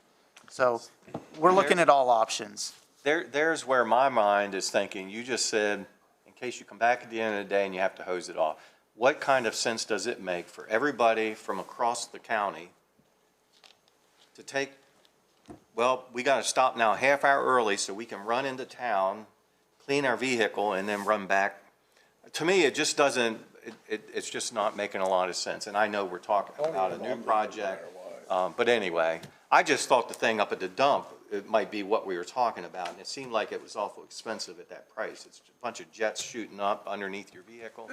Q: So we're looking at all options.
E: There's where my mind is thinking. You just said, in case you come back at the end of the day and you have to hose it off. What kind of sense does it make for everybody from across the county to take, well, we got to stop now a half hour early so we can run into town, clean our vehicle, and then run back? To me, it just doesn't, it's just not making a lot of sense. And I know we're talking about a new project, but anyway, I just thought the thing up at the dump, it might be what we were talking about, and it seemed like it was awful expensive at that price. It's a bunch of jets shooting up underneath your vehicle.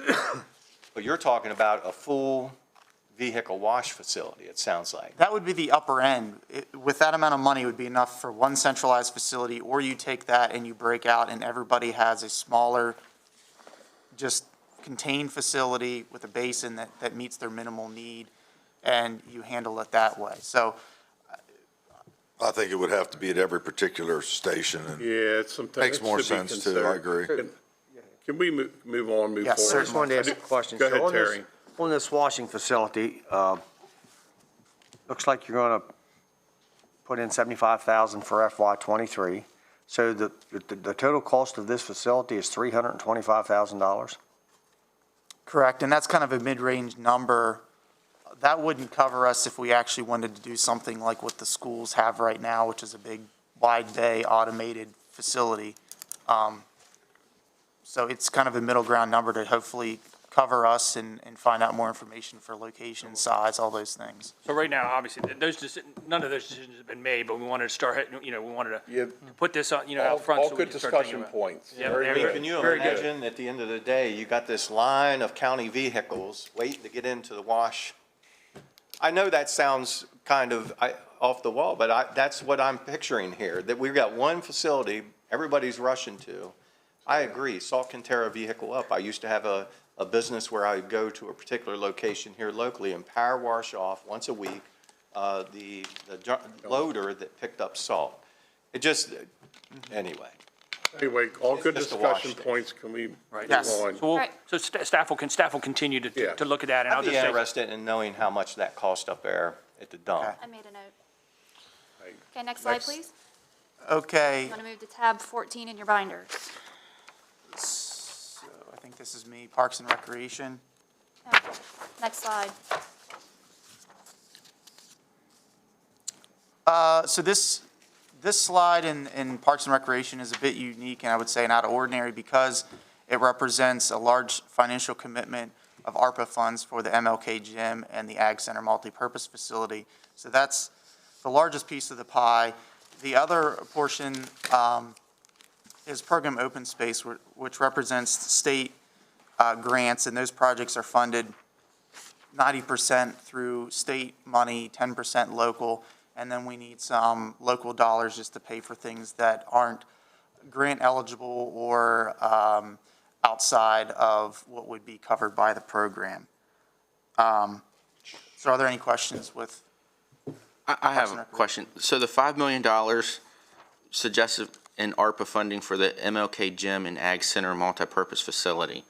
E: But you're talking about a full vehicle wash facility, it sounds like.
Q: That would be the upper end. With that amount of money, it would be enough for one centralized facility, or you take that and you break out and everybody has a smaller, just contained facility with a basin that meets their minimal need, and you handle it that way. So
D: I think it would have to be at every particular station, and
F: Yeah, sometimes.
D: makes more sense too, I agree.
F: Can we move on, move forward?
C: Yes, sir. I just wanted to ask a question.
F: Go ahead,
C: So on this-
F: Terry.
C: On this washing facility, looks like you're going to put in $75,000 for FY '23. So the total cost of this facility is $325,000?
Q: correct, and that's kind of a mid-range number. That wouldn't cover us if we actually wanted to do something like what the schools have right now, which is a big wide bay automated facility. So it's kind of a middle ground number to hopefully cover us and find out more information for location, size, all those things.
H: So right now, obviously, none of those decisions have been made, but we wanted to start, we wanted to put this on, out front.
F: All
H: so we
F: good
H: can start thinking
F: discussion
H: about-
F: points.
H: Yeah,
F: Very
H: very
F: good.
E: Can you
H: Very good.
E: imagine, at the end of the day, you got this line of county vehicles waiting to get into the wash? I know that sounds kind of off the wall, but that's what I'm picturing here, that we've got one facility everybody's rushing to. I agree, salt can tear a vehicle up. I used to have a business where I would go to a particular location here locally and power wash off once a week the loader that picked up salt. It just, anyway.
F: Anyway, all good
E: Just to wash
F: discussion
E: things.
F: points. Can we
H: Right.
F: move on?
H: So we'll, so staff will continue to look at that, and I'll
E: I'd be
H: just say.
E: interested in knowing how much that cost up there at the dump.
R: I made a note. Okay, next slide, please.
Q: Okay,
R: You want to move to tab 14 in your binders.
Q: so I think this is me, Parks and Recreation.
R: Okay, next slide.
Q: So this slide in Parks and Recreation is a bit unique, and I would say not ordinary, because it represents a large financial commitment of ARPA funds for the MLK Gym and the Ag Center multipurpose facility. So that's the largest piece of the pie. The other portion is program open space, which represents state grants, and those projects are funded 90% through state money, 10% local, and then we need some local dollars just to pay for things that aren't grant eligible or outside of what would be covered by the program. So are there any questions with?
B: I have a question. So the $5 million suggested in ARPA funding for the MLK Gym and Ag Center multipurpose facility,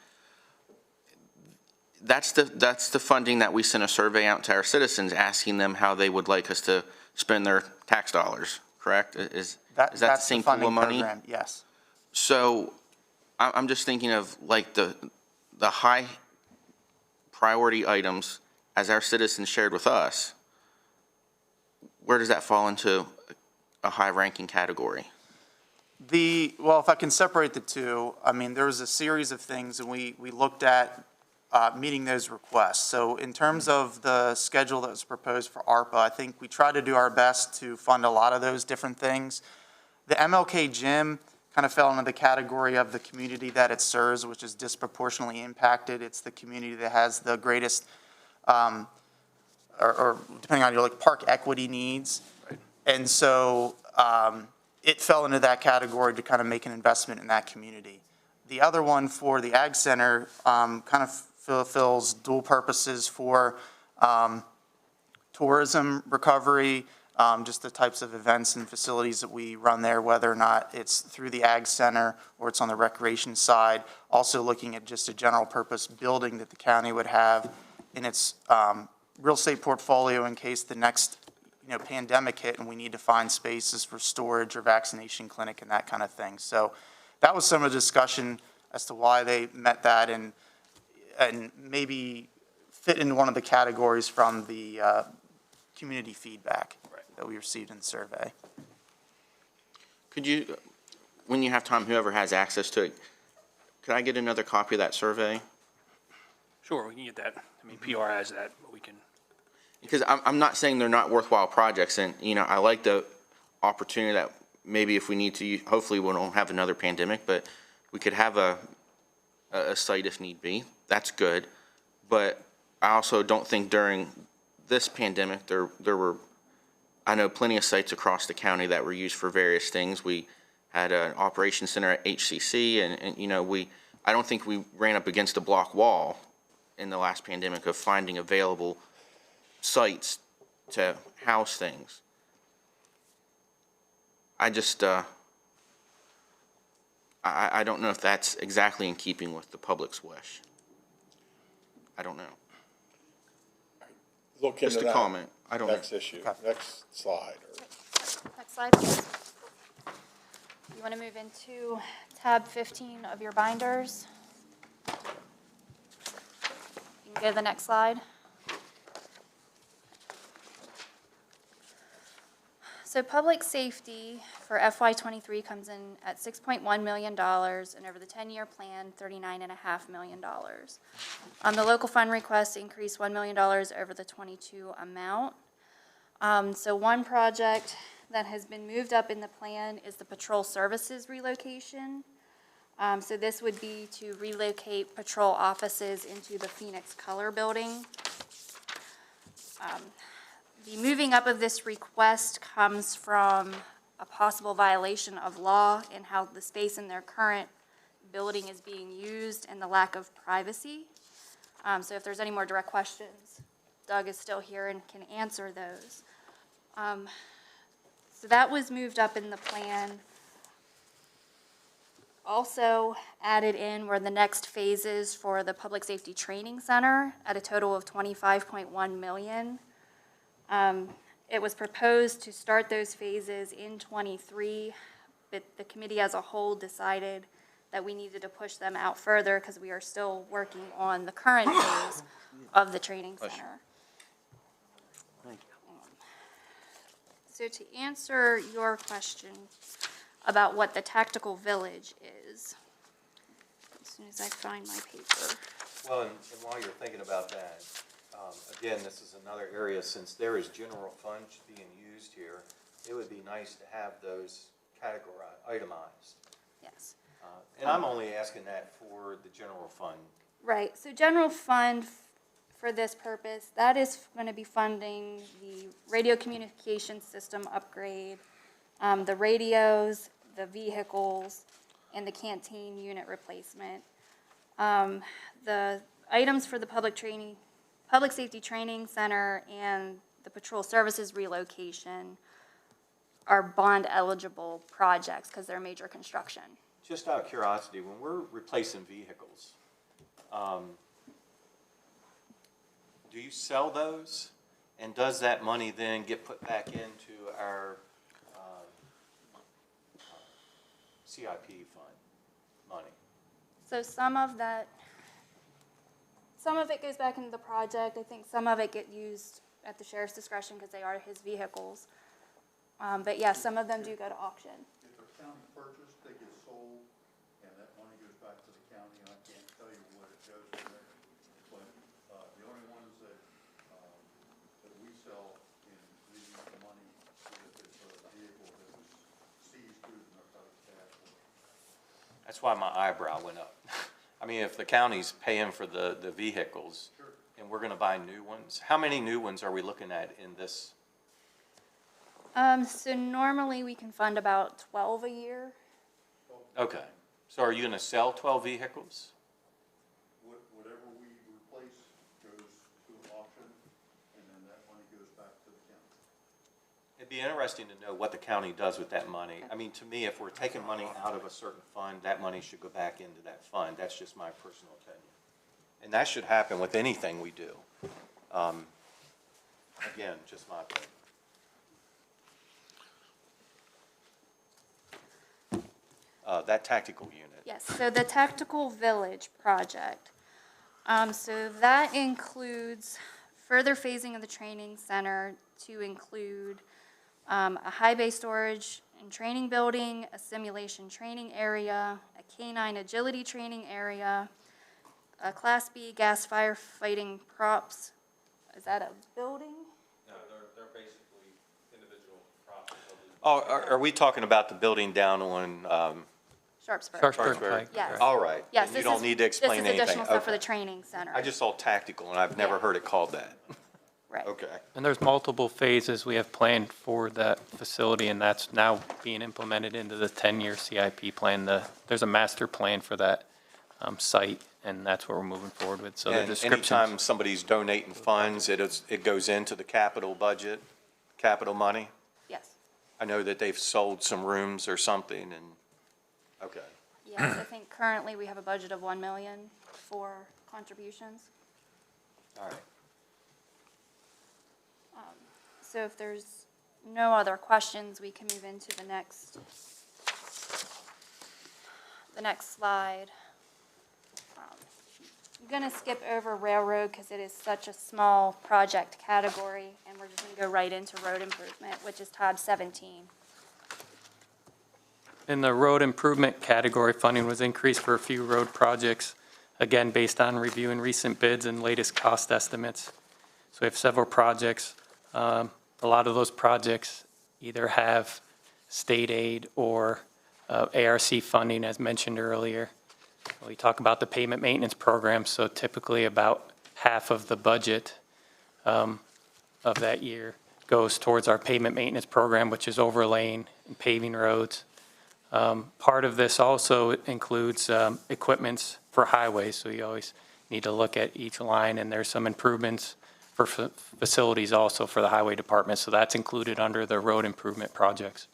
B: that's the funding that we sent a survey out to our citizens asking them how they would like us to spend their tax dollars, correct? Is that the same pool of money?
Q: Program, yes.
B: So I'm just thinking of like the high priority items as our citizens shared with us. Where does that fall into a high ranking category?
Q: Well, if I can separate the two, I mean, there was a series of things, and we looked at meeting those requests. So in terms of the schedule that was proposed for ARPA, I think we tried to do our best to fund a lot of those different things. The MLK Gym kind of fell into the category of the community that it serves, which is disproportionately impacted. It's the community that has the greatest, or depending on your like park equity needs. Right. And so it fell into that category to kind of make an investment in that community. The other one for the Ag Center kind of fulfills dual purposes for tourism recovery, just the types of events and facilities that we run there, whether or not it's through the Ag Center or it's on the recreation side. Also looking at just a general purpose building that the county would have in its real estate portfolio in case the next pandemic hit and we need to find spaces for storage or vaccination clinic and that kind of thing. So that was some of the discussion as to why they met that and maybe fit into one of the categories from the community feedback that we received in the survey.
B: Could you, when you have time, whoever has access to it, could I get another copy of that survey?
H: Sure, we can get that. I mean, PR has that, but we can.
B: Because I'm not saying they're not worthwhile projects, and, I like the opportunity that maybe if we need to, hopefully we don't have another pandemic, but we could have a site if need be. That's good. But I also don't think during this pandemic, there were, I know plenty of sites across the county that were used for various things. We had an operations center at HCC, and I don't think we ran up against a block wall in the last pandemic of finding available sites to house things. I just, I don't know if that's exactly in keeping with the public's wish. I don't know.
F: Look into
B: Just a
F: that.
B: comment. I don't know.
F: Next issue, next slide.
R: Next slide, please. You want to move into tab 15 of your binders. You can go to the next slide. So public safety for FY23 comes in at $6.1 million, and over the 10-year plan, $39.5 million. The local fund request increased $1 million over the 22 amount. So one project that has been moved up in the plan is the patrol services relocation. So this would be to relocate patrol offices into the Phoenix Color Building. The moving up of this request comes from a possible violation of law in how the space in their current building is being used and the lack of privacy. So if there's any more direct questions, Doug is still here and can answer those. So that was moved up in the plan. Also added in were the next phases for the Public Safety Training Center at a total of $25.1 million. It was proposed to start those phases in '23, but the committee as a whole decided that we needed to push them out further because we are still working on the current phase of the training center. So to answer your question about what the tactical village is, as soon as I find my paper.
E: Well, and while you're thinking about that, again, this is another area, since there is general funds being used here, it would be nice to have those categorized, itemized.
R: Yes.
E: And I'm only asking that for the general fund.
R: Right, so general fund for this purpose, that is going to be funding the radio communication system upgrade, the radios, the vehicles, and the canteen unit replacement. The items for the Public Safety Training Center and the Patrol Services relocation are bond eligible projects because they're major construction.
E: Just out of curiosity, when we're replacing vehicles, do you sell those? And does that money then get put back into our CIP fund money?
R: So some of it goes back into the project. I think some of it get used at the sheriff's discretion because they are his vehicles. But yeah, some of them do go to auction.
M: If they're county purchased, they get sold, and that money goes back to the county, and I can't tell you what it goes to there. But, the only ones that we sell and we use the money if it's a vehicle that was seized through the narcotics task force.
E: That's why my eyebrow went up. I mean, if the county's paying for the vehicles,
M: Sure.
E: and we're gonna buy new ones, how many new ones are we looking at in this?
R: So normally we can fund about 12 a year.
E: Okay, so are you gonna sell 12 vehicles?
M: Whatever we replace goes to an auction, and then that money goes back to the county.
E: It'd be interesting to know what the county does with that money. I mean, to me, if we're taking money out of a certain fund, that money should go back into that fund. That's just my personal opinion. And that should happen with anything we do. Again, just my opinion. That tactical unit.
R: Yes, so the Tactical Village project. So that includes further phasing of the training center to include a high bay storage and training building, a simulation training area, a canine agility training area, a Class B gas firefighting props. Is that a building?
E: No, they're basically individual props. Oh, are we talking about the building down on,
R: Sharpsburg.
E: Sharpsburg?
R: Yes.
E: All right.
R: Yes,
E: Then
R: this
E: you don't
R: is-
E: need to explain anything.
R: This is additional stuff for
E: Okay.
R: the training center.
E: I just saw tactical, and I've never
R: Yeah.
E: heard it called that.
R: Right.
E: Okay.
S: And there's multiple phases we have planned for that facility, and that's now being implemented into the 10-year CIP plan. There's a master plan for that site, and that's what we're moving forward with. So the
E: And
S: descriptions.
E: anytime somebody's donating funds, it goes into the capital budget, capital money?
R: Yes.
E: I know that they've sold some rooms or something, and, okay.
R: Yes, I think currently we have a budget of 1 million for contributions.
E: All right.
R: So if there's no other questions, we can move into the next slide. I'm going to skip over railroad because it is such a small project category, and we're just going to go right into road improvement, which is tab 17.
S: In the road improvement category, funding was increased for a few road projects, again, based on reviewing recent bids and latest cost estimates. So we have several projects. A lot of those projects either have state aid or ARC funding, as mentioned earlier. We talk about the pavement maintenance program, so typically about half of the budget of that year goes towards our pavement maintenance program, which is overlaying and paving roads. Part of this also includes equipments for highways, so you always need to look at each line, and there's some improvements for facilities also for the highway department. So that's included under the road improvement projects.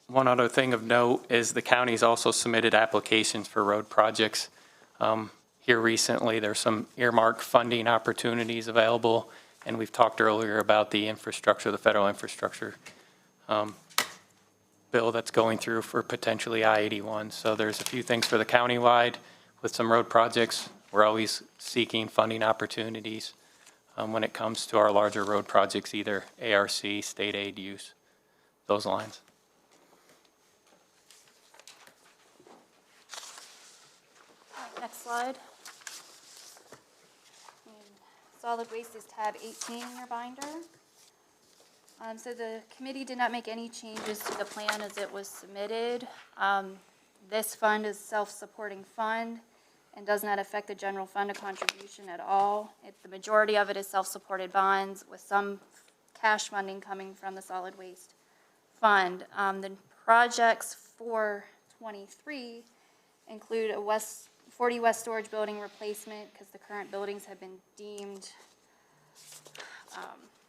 S: One other thing of note is the county's also submitted applications for road projects. Here recently, there's some earmarked funding opportunities available, and we've talked earlier about the infrastructure, the federal infrastructure bill that's going through for potentially I-81. So there's a few things for the countywide with some road projects. We're always seeking funding opportunities when it comes to our larger road projects, either ARC, state aid use, those lines.
R: Next slide. Solid waste is tab 18 in your binder. So the committee did not make any changes to the plan as it was submitted. This fund is a self-supporting fund and does not affect the general fund contribution at all. The majority of it is self-supported bonds with some cash funding coming from the solid waste fund. The projects for 23 include a 40 West Storage Building replacement because the current buildings have been deemed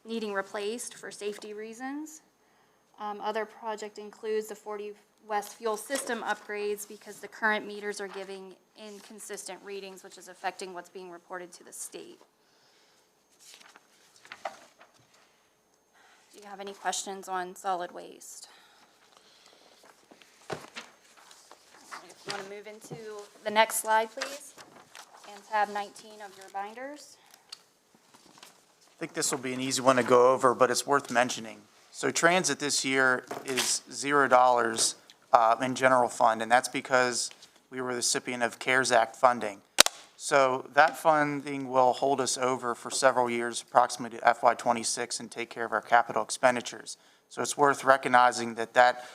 R: needing replaced for safety reasons. Other project includes the 40 West Fuel System upgrades because the current meters are giving inconsistent readings, which is affecting what's being reported to the state. Do you have any questions on solid waste? If you want to move into the next slide, please, and tab 19 of your binders.
Q: I think this will be an easy one to go over, but it's worth mentioning. So transit this year is $0 in general fund, and that's because we were the recipient of CARES Act funding. So that funding will hold us over for several years, approximately to FY26, and take care of our capital expenditures. So it's worth recognizing that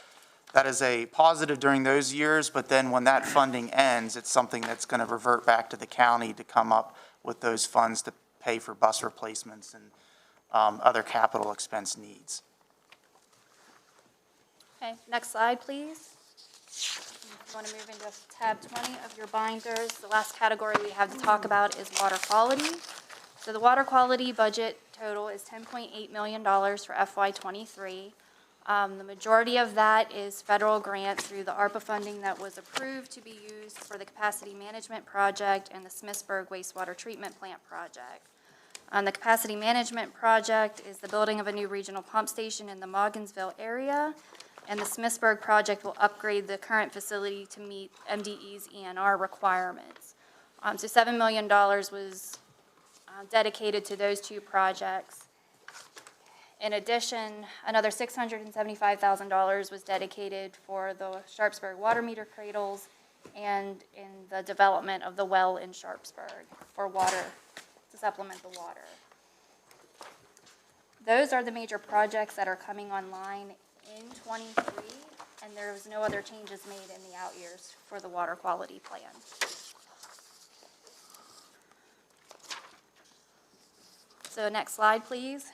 Q: is a positive during those years, but then when that funding ends, it's something that's going to revert back to the county to come up with those funds to pay for bus replacements and other capital expense needs.
R: Okay, next slide, please. If you want to move into tab 20 of your binders, the last category we have to talk about is water quality. So the water quality budget total is $10.8 million for FY23. The majority of that is federal grant through the Arpa funding that was approved to be used for the capacity management project and the Smithsburg wastewater treatment plant project. The capacity management project is the building of a new regional pump station in the Mogginsville area, and the Smithsburg project will upgrade the current facility to meet MDE's ENR requirements. So $7 million was dedicated to those two projects. In addition, another $675,000 was dedicated for the Sharpsburg water meter cradles and in the development of the well in Sharpsburg for water, to supplement the water. Those are the major projects that are coming online in 23, and there was no other changes made in the out years for the water quality plan. So next slide, please.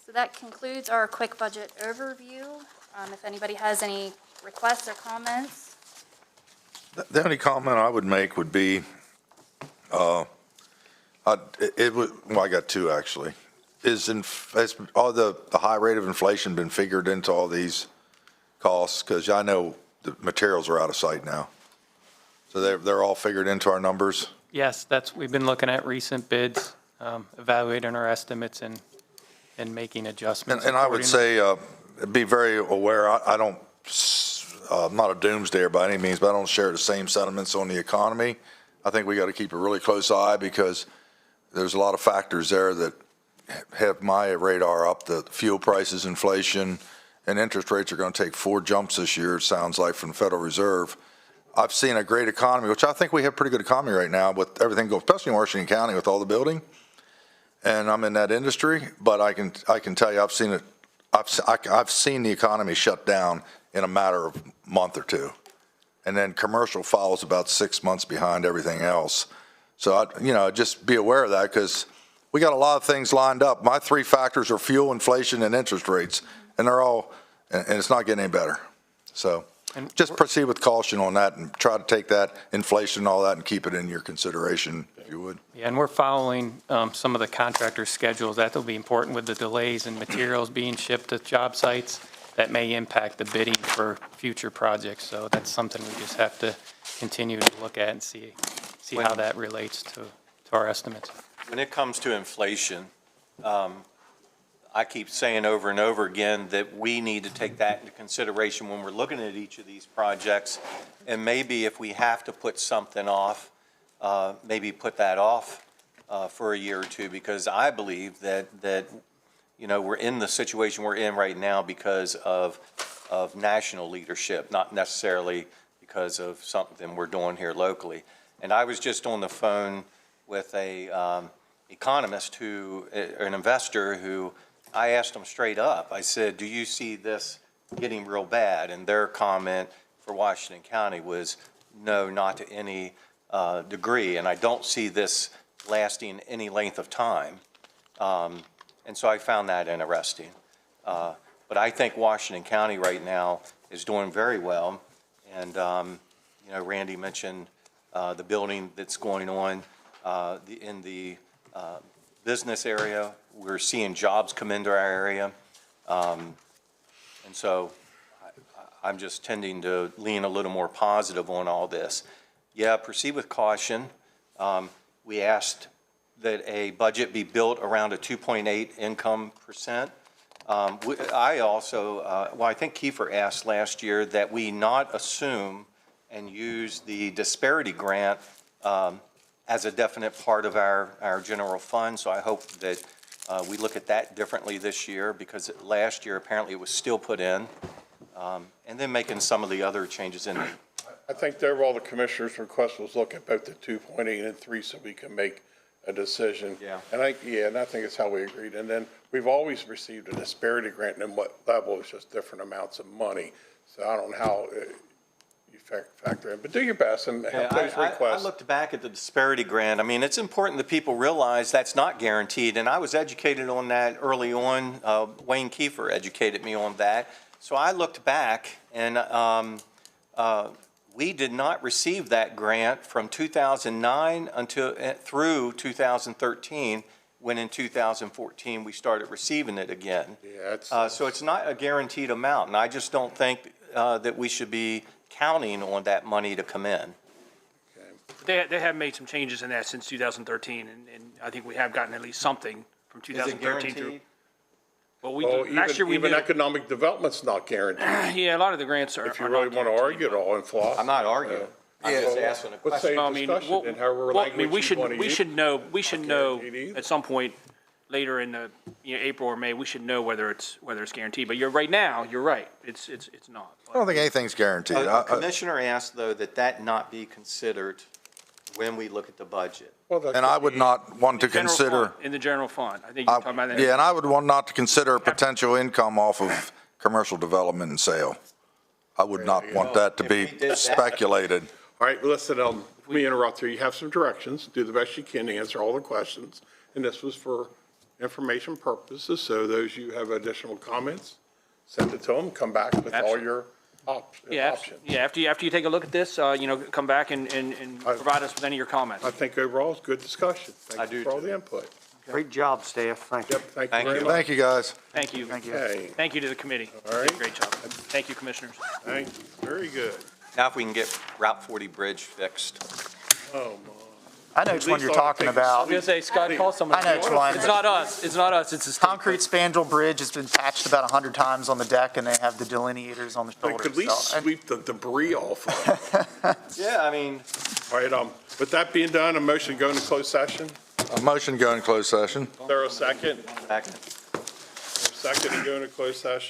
R: So that concludes our quick budget overview. If anybody has any requests or comments.
D: The only comment I would make would be, I got two actually. Has all the high rate of inflation been figured into all these costs? Because I know the materials are out of sight now. So they're all figured into our numbers?
S: Yes, we've been looking at recent bids, evaluating our estimates and making adjustments.
D: And I would say, be very aware, I'm not a doomsdayer by any means, but I don't share the same sentiments on the economy. I think we got to keep a really close eye because there's a lot of factors there that have my radar up. The fuel prices, inflation, and interest rates are going to take 4 jumps this year, it sounds like, from the Federal Reserve. I've seen a great economy, which I think we have a pretty good economy right now with everything going, especially in Washington County with all the building. And I'm in that industry, but I can tell you I've seen it. I've seen the economy shut down in a matter of a month or two, and then commercial follows about 6 months behind everything else. So just be aware of that because we got a lot of things lined up. My 3 factors are fuel, inflation, and interest rates, and they're all, and it's not getting any better. So just proceed with caution on that and try to take that inflation and all that and keep it in your consideration, if you would.
S: Yeah, and we're following some of the contractor schedules. That will be important with the delays in materials being shipped to job sites. That may impact the bidding for future projects. So that's something we just have to continue to look at and see how that relates to our estimates.
E: When it comes to inflation, I keep saying over and over again that we need to take that into consideration when we're looking at each of these projects. And maybe if we have to put something off, maybe put that off for a year or two, because I believe that we're in the situation we're in right now because of national leadership, not necessarily because of something we're doing here locally. And I was just on the phone with a economist an investor who I asked him straight up. I said, do you see this getting real bad? And their comment for Washington County was, no, not to any degree. And I don't see this lasting any length of time. And so I found that interesting. But I think Washington County right now is doing very well. And, Randy mentioned the building that's going on in the business area. We're seeing jobs come into our area. And so I'm just tending to lean a little more positive on all this. Yeah, proceed with caution. We asked that a budget be built around a 2.8 income percent. I also, I think Kiefer asked last year that we not assume and use the disparity grant as a definite part of our general fund. So I hope that we look at that differently this year, because last year apparently it was still put in, and then making some of the other changes in it.
F: I think the overall the commissioner's request was look at both the 2.8 and 3 so we can make a decision.
E: Yeah.
F: And I think it's how we agreed. And then we've always received a disparity grant, and what level is just different amounts of money. So I don't know how you factor in, but do your best and have those requests.
E: I looked back at the disparity grant. I mean, it's important that people realize that's not guaranteed, and I was educated on that early on. Wayne Kiefer educated me on that. So I looked back, and we did not receive that grant from 2009 through 2013, when in 2014 we started receiving it again.
F: Yeah,
E: so it's not a guaranteed amount, and I just don't think that we should be counting on that money to come in.
H: They have made some changes in that since 2013, and I think we have gotten at least something from 2013 through. Well, last year
F: even economic development's not guaranteed.
H: Yeah, a lot of the grants are.
F: If you really want to argue it all in philosophy.
E: I'm not arguing. I'm just asking a question.
H: We should know at some point later in the April or May. We should know whether it's guaranteed. But you're right. It's not.
D: I don't think anything's guaranteed.
E: A commissioner asked, though, that not be considered when we look at the budget.
D: And I would not want to consider.
H: In the general fund, I think you're talking about that.
D: Yeah, and I would want not to consider potential income off of commercial development and sale. I would not want that to be speculated.
F: All right, listen, let me interrupt here. You have some directions. Do the best you can to answer all the questions. And this was for information purposes. So those you have additional comments, send it to them, come back with all your options.
H: Yeah, after you take a look at this, come back and provide us with any of your comments.
F: I think overall it's good discussion. Thank you for all the input.
C: Great job, staff. Thank you.
F: Yep, thank you very much.
D: Thank you, guys.
H: Thank you.
F: Okay.
H: Thank you to the committee.
F: All right.
H: Great job. Thank you, commissioners.
F: Thank you. Very good.
E: Now if we can get Route 40 bridge fixed.
F: Oh, my.
Q: I know which one you're talking about.
H: I was going to say, Scott, call somebody.
Q: I know which one.
H: It's not us. It's the state.
Q: Concrete spandrel bridge has been patched about 100 times on the deck, and they have the delineators on the
F: They
Q: shoulders.
F: could at least sweep the debris off of it.
E: Yeah, I mean.
F: All right, with that being done, a motion to go into closed session.
D: A motion to go in closed session.
F: Is there a second?
E: Second.
F: Second to go into closed session.